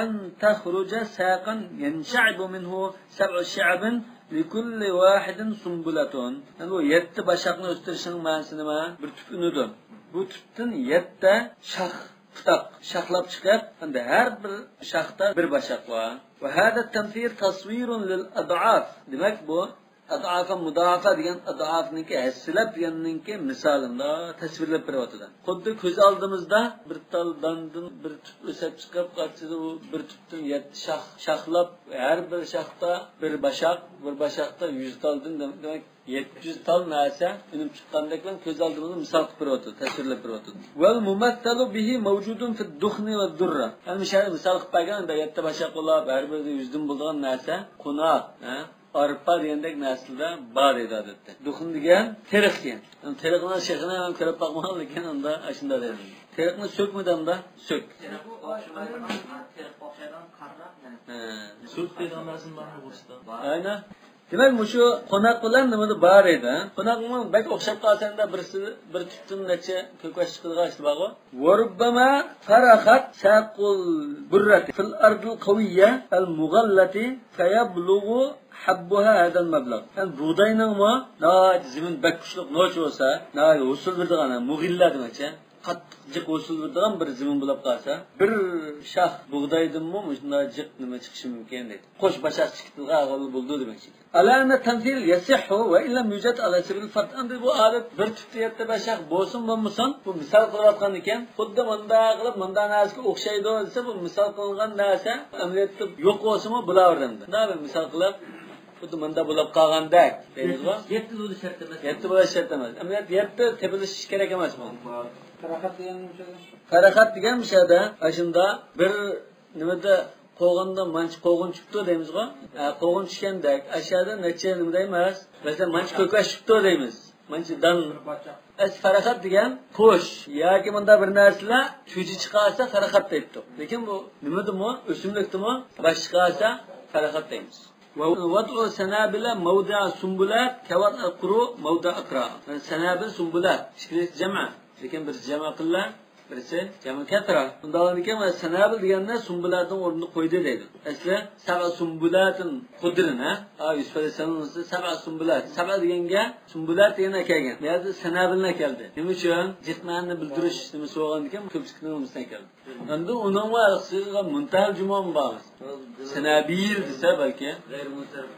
Speaker 1: an takhruja saqan yansha'bu minhu sab'u sha'bin likulli wahidin sumbulatun. Yani bu 7 bashaqni o'stirishning ma'nosi nima? Bir tüp unudir. Bu tüpdan 7 shax şaxlab chiqib, endi har bir shaxda bir bashaq bor. Va hada tamthil tasvirun lil ad'af. Demak bu ad'afa mudafa degan ad'afniki haslab deganninki misolida tasvirlab beryapti. Xuddi ko'z oldimizda bir tal dandan bir tüp o'sib chiqib, qatida u bir tüpdan 7 shaxlab har bir shaxda bir bashaqda 100 taldan demak 700 tal narsa unib chiqqandek bilan ko'z oldimizda misol qilib beryapti, tasvirlab beryapti. Wal mumathalu bihi mavjudun fi ad-dukhni va ad-durra. Yani misol qilib qo'yganda 7 bashaq bo'lib, har birida 100 dan bo'lgan narsa qo'noq, arpa degandek narsalar bor edi odatda. Duxun degan teriq ekan. Teriqning shexini ham ko'rib boqmagan, lekin unda shunday dedi. Teriqni so'kmadanda so'k.
Speaker 4: Teriq o'xshagan qarroq yani.
Speaker 3: So'k degan narsa bormi bo'lsa?
Speaker 1: Aynan. Demak, shu qo'noq bilan nimada bor edi? Qo'noqning bak o'xshab qolsanda birsi bir tutun necha ko'kash qilgan ish bor. Warubbama farahat saqul burrati fil ardil qawiyya al mughallati fayablughu habbuha hada al mablag. Yani buğdayning zamin bak kuchliq noch bo'lsa, usul birdig'ana mughilla demakchi. qattiq jiq o'siladigan bir zimin bo'lib qolsa, bir shox bug'doydinmi shunday jiq nima chiqishi mumkin deydi. Qo'sh bashaq chiqdiga ag'il bo'ldi demoqchi. Alana tamthil yasihhu va illam yujad ala sabil fard. Endi bu odat bir tutda yetti bashaq bo'lsin bo'lmasin, bu misol qilayotgan ekan. Xuddi bunda qilib, bunda narsaga o'xshaydi desa, bu misol qilingan narsa amaliyotda yo'q bo'lsa-mu bo'laverdi. Nima misol qilib xuddi bunda bo'lib qolgandek deymizmi?
Speaker 5: 7 bo'lish shart emas.
Speaker 1: 7 bo'lish shart emas. Amaliyot 7 tepilish kerak emas bu.
Speaker 2: Qaraxat degan nima?
Speaker 1: Qaraxat degan mishada ashunda bir nimada qo'g'inda manchi qo'g'in chiqdi deymizmi? Qo'g'in tushgandek ashada necha nima deymiz? Masalan, manchi ko'kash chiqdi deymiz. Manchi dan faraxat degan qo'sh yoki bunda bir narsalar chuji chiqarsa faraxat deydi. Lekin bu nimadimi? O'simlikdimi? Bosh chiqarsa faraxat deymiz. ووضع سنابل موضع سنبلات كوضع القروء موضع أقراء. سنابل سنبلات شكل جمع لكن بس جمع قلة birisi jami kathra. Bundan keyin mana sanabil deganda sumbulatning o'rnini qo'ydi deydi. Asli sab'a sumbulatin qudrin ha. Yusuf alayhisolamning sab'a sumbulat. Sab'a deganga sumbulat degan kelgan. Ya'ni sanabilni keldi. Nima uchun? Jismanni bildirish nima so'rgan ekan, ko'pchilikning o'rnidan keldi. Endi uning varisiga muntahal jumon bor. Sanabil desa balki g'ayr mutaraf.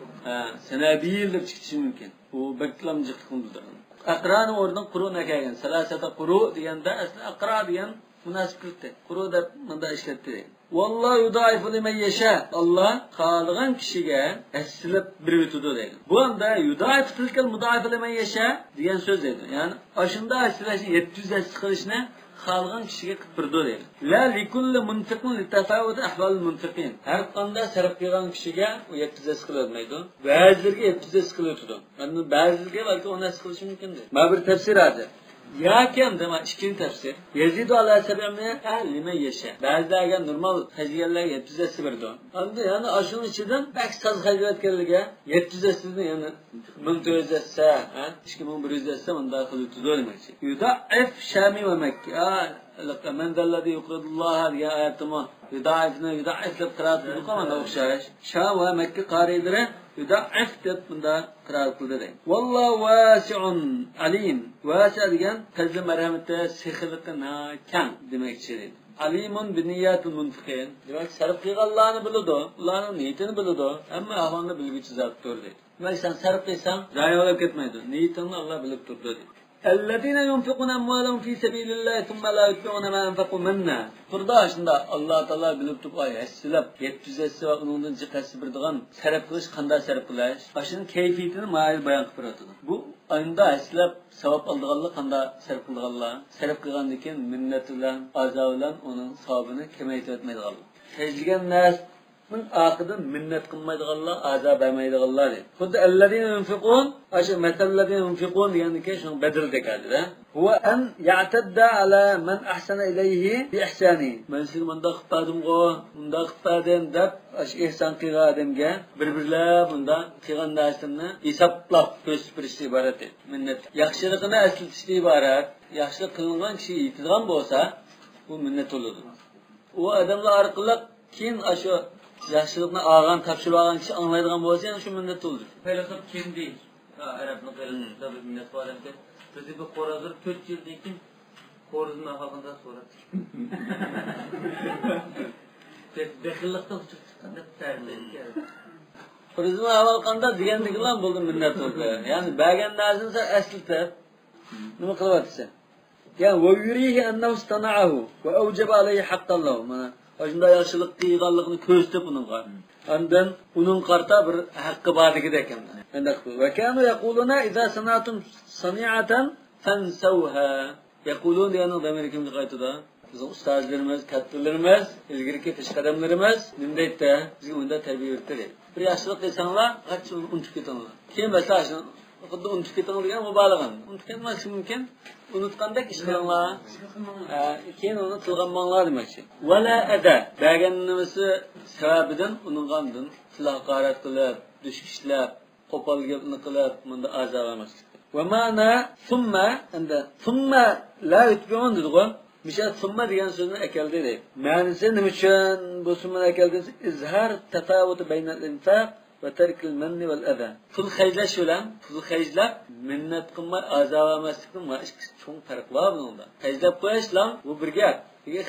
Speaker 1: Sanabil deb chiqishi mumkin. Bu beklam jiqliqni bildiradi. Aqra'ning o'rnidan qur'ona kelgan. Salasata quru deganda asli aqra degan munosiblikdir. Quru deb bunda ishlatdi. Vallohu yudaifu liman yasha. Alloh xohlagan kishiga aslib bir yutadi deydi. Bu anda yudaifu tilkal mudaifu liman yasha degan so'z deydi. Ya'ni ashunda aslashni 700 qilishni xohlagan kishiga qilib birdi deydi. La likulli munfiqin litafawut ahval munfiqin. Har qanday sarf qilgan kishiga u 700 qilolmaydi. Ba'zilarga 700 qilyotdi. Endi ba'zilarga balki 10 qilishi mumkindir. Mana bir tafsir hadi. Yakem dema ikkinchi tafsir. Yazidu ala sab'mi liman yasha. Ba'zilarga normal xajiyallarga 700 birdi. Endi yani ashun ichidan bak saz xajiyatganlarga 700 ni yani 1400 ha 2100 bunda qilib demoqchi. Yuda'if Shami va Makka. Man dalladhi yuqridulloha degan oyatimi yuda'ifni yuda'if deb qiraat qilgan o'xshash. Sham va Makka qorilari yuda'if deb bunda qiraat qildi. Vallohu wasi'un alim. Wasi' degan qizli marhamati, sehirliqi kang demoqchi edi. Alimun bi niyatil munfiqin. Demak, sarf qilganlarni biladi, ularning niyatini biladi, hamma ahvolni bilguchi zotdir dedi. Demak, sen sarf qilsang, zayi bo'lib ketmaydi. Niyatini Alloh bilib turdi dedi. الذين ينفقون أموالهم في سبيل الله ثم لا يتبعون ما أنفقوا منا. Burada aslında Allah Teala bilib turib ayəslab 700 va uningdan jiqasi birdigan sarf qilish qanday sarf qilish, ashning kayfiyatini ma'lum bayon qilib beradi. Bu ayında aslab savab oldiganlar qanday sarf qilganlar, sarf qilgandan keyin minnat bilan, azob bilan uning savobini kamaytirib etmaydiganlar. Tejilgan nas من آخذ منت قمة الله عذاب ما يدغ الله ده. خد الذين ينفقون أش مثل الذين ينفقون يعني كيش بدل دكادة. هو أن يعتد على من أحسن إليه بإحسانه. من يصير من دخ قادم قا من دخ قادم دب أش إحسان قادم جا بربلا من دخ قان داشتنا يسبلا كوس برشتي بارات منت. يخشرقنا أصل تشتي بارات يخشرق كلنا شيء يتدغم بوسا هو منت ولد. هو أدم لا أرقلق كين أشوا yaxshilikni olgan, topshirib olgan kishi anglaydigan bo'lsa, yana shu minnet bo'ldi.
Speaker 5: Faylasuf kim deydi? Arabning qilishida bir minnet bor ekan. Bizni bu qo'razir 4 yildan keyin qo'rizni haqida so'radi. Bexillikdan chiqqan deb ta'riflaydi.
Speaker 1: Qo'rizni avval qanday degandigilar bo'ldi minnet bo'ldi. Ya'ni bergan narsani aslida nima qilyapti? Ya'ni va yurihi annahu istana'ahu va awjaba alayhi haqqalloh. Mana Aslında yaxshilik qilganligini ko'rsatib uningga. Ondan uning qarta bir haqqi borligida ekan. Endi va kanu yaquluna idza sanatum sani'atan fansawha. Yaqulun yani demir kimni qaytida? Bizim ustozlarimiz, kattalarimiz, ilgirki peshqadamlarimiz nima deydi? Bizga unda tarbiya berdi. Bir yaxshilik qilsanglar, qachon unutib ketinglar. Keyin masalan xuddi unutib keting degan mubolag'an. Unutib ketmasligi mumkin. Unutgandek ish qilinglar. Keyin uni tilganmanglar demoqchi. Wala ada berganimizsi sababidan uninggandan tilaqarat qilib, dushkishlab, qo'pol gapni qilib, bunda azob olmaslik. Va ma'na thumma anda thumma la yutbi'un dedi-ku. Misha thumma degan so'zni akaldi deydi. Ma'nosi nima uchun bu summani akaldi? Izhar tafawut baynal infaq ve terkil menni vel eza. Pul xeyzlash bilan pul xeyzlab minnat qilmay azab olmaslikning va ikkisi cho'ng farq bor bunda. Xeyzlab qo'yish bilan bu bir gap.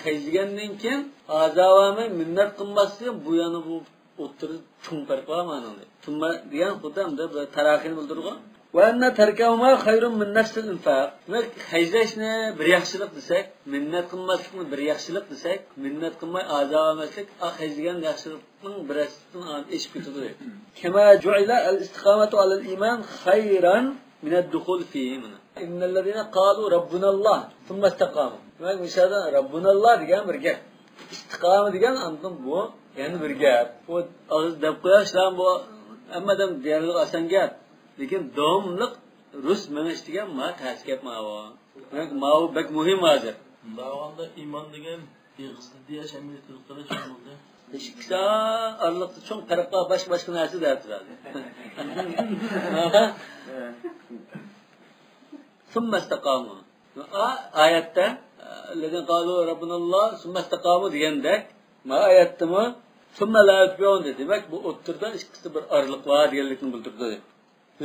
Speaker 1: Xeyzlagandan keyin azab olmay minnat qilmaslik bu yana bu o'ttirib cho'ng farq bor mana. Tumma degan xudamda bir taraqini bildirgan. Ve enne terkavma hayrun min nefsil infaq. Ve xeyzlashni bir yaxshilik desak, minnat qilmaslikni bir yaxshilik desak, minnat qilmay azab olmaslik, xeyzlagan yaxshilikning birasidan eshib ketadi. Kema ju'ila al-istiqamatu alal iman khayran min ad-dukhul fihi. İnnellezine qalu rabbunallah thumma istaqamu. Ve mishada rabbunallah degan bir gap. İstiqama degan andan bu, yani bir gap. O ağız deb qo'yashlar bu hammadan deyarli oson gap. Lekin davomliq rus menish degan ma tasgap ma'vo. Demak ma'vo bek muhim hozir.
Speaker 3: Davomda iymon degan yig'isida yashamaydi turibdi bo'ldi.
Speaker 1: İkisi arlıqda çok farqlar başka narsa dertiradi. Summa istaqamu. Ayatda "Lezin qalu rabbunallah summa istaqamu" degandek, ma ayatdimi summa la yutbi'un dedi. Demak bu o'ttirda ikkisi bir arliq var deganlikni bildirdi.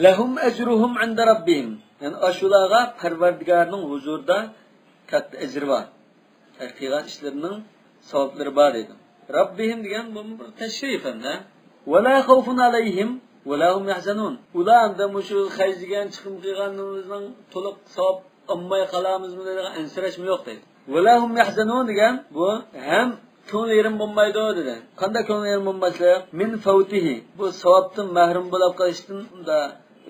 Speaker 1: Lahum ecruhum 'inda rabbihim. Yani aşulaga Parvardigarning huzurida katta ecr var. Qilgan ishlarining savoblari bor dedi. Rabbihim degan bu bir tashrif hamda. Wa la khawfun alayhim wa la hum yahzanun. Ularda mushu xayzigan chiqim qilganimizning to'liq savob olmay qolamizmi degan ansirashmi yo'q dedi. Wa la hum yahzanun degan bu ham ko'nglerim bo'lmaydi dedi. Qanday ko'nglerim bo'lmasa, min fawtihi. Bu savobdan mahrum bo'lib qolishdan da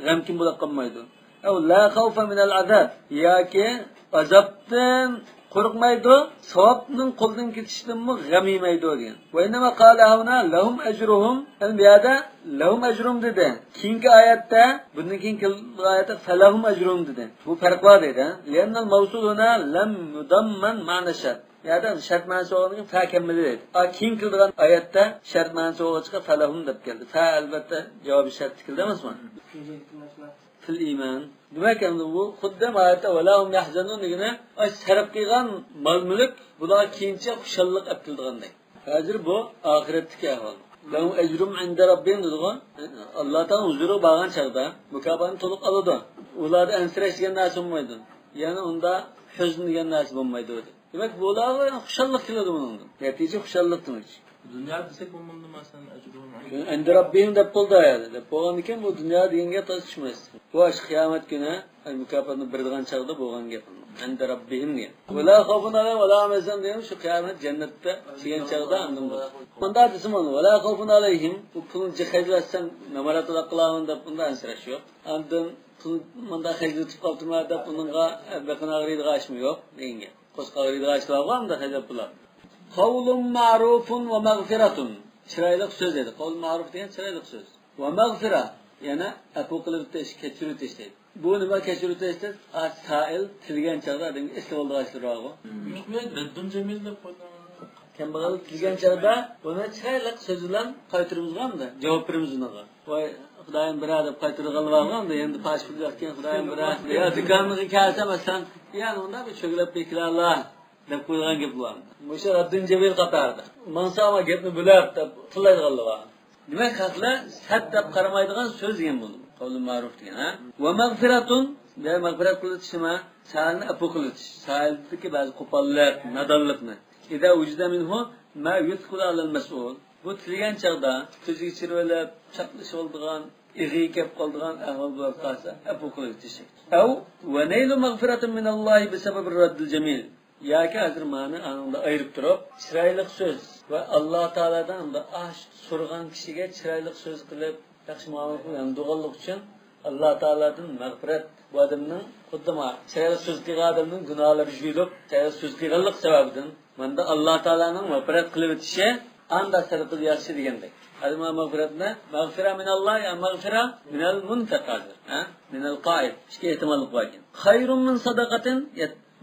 Speaker 1: g'amkin bo'lib qolmaydi. Aw la khawfa min al-azab. Yoki azobdan qo'rqmaydi, savobning qo'ldan ketishidanmi g'am yemaydi degan. Va inma qala huna lahum ajruhum. Al-biyada lahum ajrum dedi. Keyingi oyatda, bundan keyingi oyatda falahum ajrum dedi. Bu farq bor dedi. Li'annal mawsuluna lam yudamman ma'na shart. Yani şart ma'nosi olgan fa kammili dedi. Keyin qilgan oyatda shart ma'nosi olgan falahum deb keldi. Fa albatta javobi shart tikildi emasmi? Fil iman. Demak endi bu xuddi oyatda valahum yahzanun degani sarf qilgan mol-mulk bular keyincha xushallik olib keldigandek. Hozir bu oxiratdagi ahvol. Lahum ajrum 'inda rabbihim dedigan Alloh taolo huzuri borgan chaqda mukofotni to'liq oladi. Ularda ansirash degan narsa bo'lmaydi. Ya'ni unda huzn degan narsa bo'lmaydi dedi. Demak bular xushallik keladi bundan. Natija xushallik demak.
Speaker 3: Dünya desek bundan masalan ajrum.
Speaker 1: Endi Rabbim deb qo'lda ayadi. Deb bo'lgan ekan bu dunyo deganga tasishmas. Bu qiyomat kuni mukofotni beradigan chaqda bo'lgan gap. Endi Rabbim degan. Wala khawfun alayhim wala hum yahzanun degan shu qiyomat jannatda kelgan chaqda andim bu. Bunda desmon wala khawfun alayhim bu pulni jihazlasam namaratla qilaman deb bunda ansirash yo'q. Andim bunda xayzlatib qoldim deb bunga baqina ag'riydigan ishmi yo'q degan. Qo'sqariydigan ishlar bormi xayzlat bular. Qawlun ma'rufun va mag'firatun. Chiroyli so'z edi. Qawlun ma'ruf degan chiroyli so'z. Va mag'fira yana afu qilib kechirib tashlaydi. Bu nima kechirib tashlaydi? Sa'il tilgan chaqda adamga eslab oldirishlar bor.
Speaker 3: Raddun jamil deb qo'ygan.
Speaker 1: Kambag'al tilgan chaqda buni chiroyli so'z bilan qaytiribizganda javob beramiz unaqa. Voy Xudoyim biror deb qaytirib olganda endi pashport yo'qkan Xudoyim biror. Ya do'konga kelsa masalan, yana unda bir cho'g'lab beklarlar deb qo'ygan gap bor. O'sha raddun jamil qatardi. Mansama gapni bilib deb tillaydiganlar bor. Demak, xalqlar sad deb qaramaydigan so'z degan bu. Qavlun ma'ruf degan, ha? Va mag'firatun, va mag'firat qilish nima? Sa'ilni afu qilish. Sa'ildagi ba'zi qo'pollik, nadonlikni. Ida vujda minhu ma yutqulu alal mas'ul. Bu tilgan chaqda ko'ziga chirvalab, chaqlashib oldigan, ig'iga kelib qoldigan ahvol bo'lib qolsa, afu qilish. Aw va naylu mag'firatun min Alloh bi sabab ar-raddil jamil. Yoki hozir ma'ni anında ayirib turib, chiroyli so'z va Alloh taoladan unda so'rgan kishiga chiroyli so'z qilib, yaxshi muomala qilgan duolik uchun Alloh taoladan mag'firat bu odamning xuddi chiroyli so'z qilgan odamning gunohlari yuvib, chiroyli so'z qilganlik sababidan menda Alloh taolaning mag'firat qilib o'tishi anda sarqil yaxshi degandek. Alma mag'firatna mag'fira min Alloh ya mag'fira min al-muntaqad, ha? Min al-qa'id. Ishga ehtimollik bor ekan. Khayrun min sadaqatin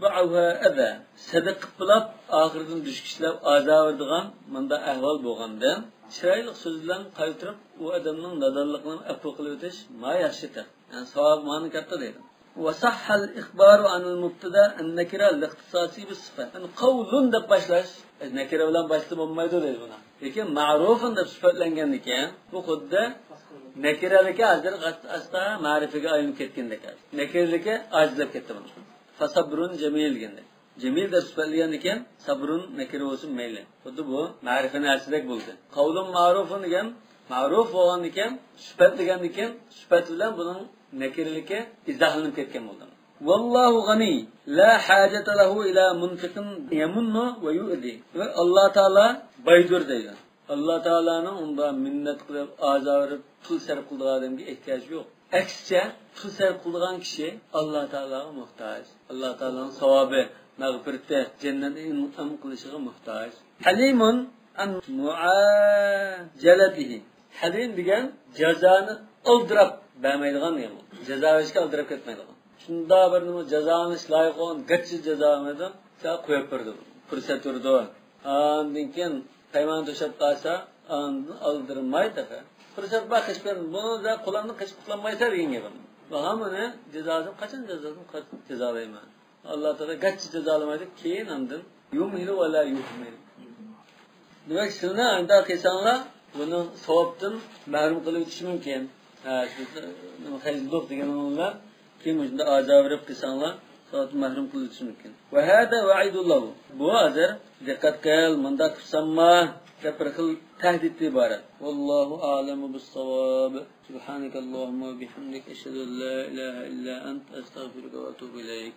Speaker 1: ba'uha adha. Sadaq qilib oxirdan dushkishlab azavdigan menda ahvol bo'lganda chiroyli so'z bilan qaytirib u odamning nadonligini afu qilib o'tish ma yaxshidir. Yani savob ma'ni katta deydi. Wa sahha al-ikhbaru an al-mubtada an-nakira al-ikhtisasi bis-sifat. Yani qawlun deb boshlash nakira bilan boshlab bo'lmaydi deydi buni. Lekin ma'rufun deb sifatlangan ekan, bu xuddi Nekiraliki hazır asla marifiga aylanıp ketgandek. Nekiraliki ajizlab ketdi buni. Fasabrun jamil degandik. Jamil deb sifatlagan ekan, sabrun nakira bo'lsin mayli. Xuddi bu ma'rifa narsadek bo'ldi. Qavlun ma'rufun degan, ma'ruf bo'lgan ekan, sifat degan ekan, sifat bilan buning nakiraligi izohlanib ketgan bo'ldi. Vallahu g'ani, la hajata lahu ila munfiqin yamunnu va yu'di. Va Alloh taolo baydur deydi. Alloh taolaning unda minnat qilib, azorib, pul sarf qiladigan odamga ehtiyoj yo'q. Aksicha, pul sarf qiladigan kishi Alloh taolaga muhtoj. Alloh taolaning savobi mağfirette cennete in'am kılışıga muhtaç. Halimun an muaceletihi. Halim degan cezanı aldırıp vermeydiğen yani. Ceza verişke aldırıp ketmeydiğen. Şunda bir nima cezanı layık olan gıççı ceza vermeden sen koyup verdi. Fırsat verdi. Andın keyin payman döşep kalsa andın aldırmaydı. Fırsat bakışken bunu da kullanın kaç kullanmaysa deyin gibi. Bahamını cezasını kaçın ceza vermez. Allah Teala kaç cezalamaydı keyin andın yumhilu ve la yuhmil. Demek şuna anda kesanlar bunu savaptın mahrum kılıp düşü mümkün. Hayızlık degan onlar kim ucunda azab verip kesanlar savaptın mahrum kılıp düşü mümkün. Ve hâda va'idullahu. Bu hazır dikkat kıl manda kusamma teprekil tehditli ibaret. Wallahu a'lemu bis-savab. Subhanakallahumma ve bihamdik eşhedü en la ilahe illa ent estağfiruke ve etûbü ileyk.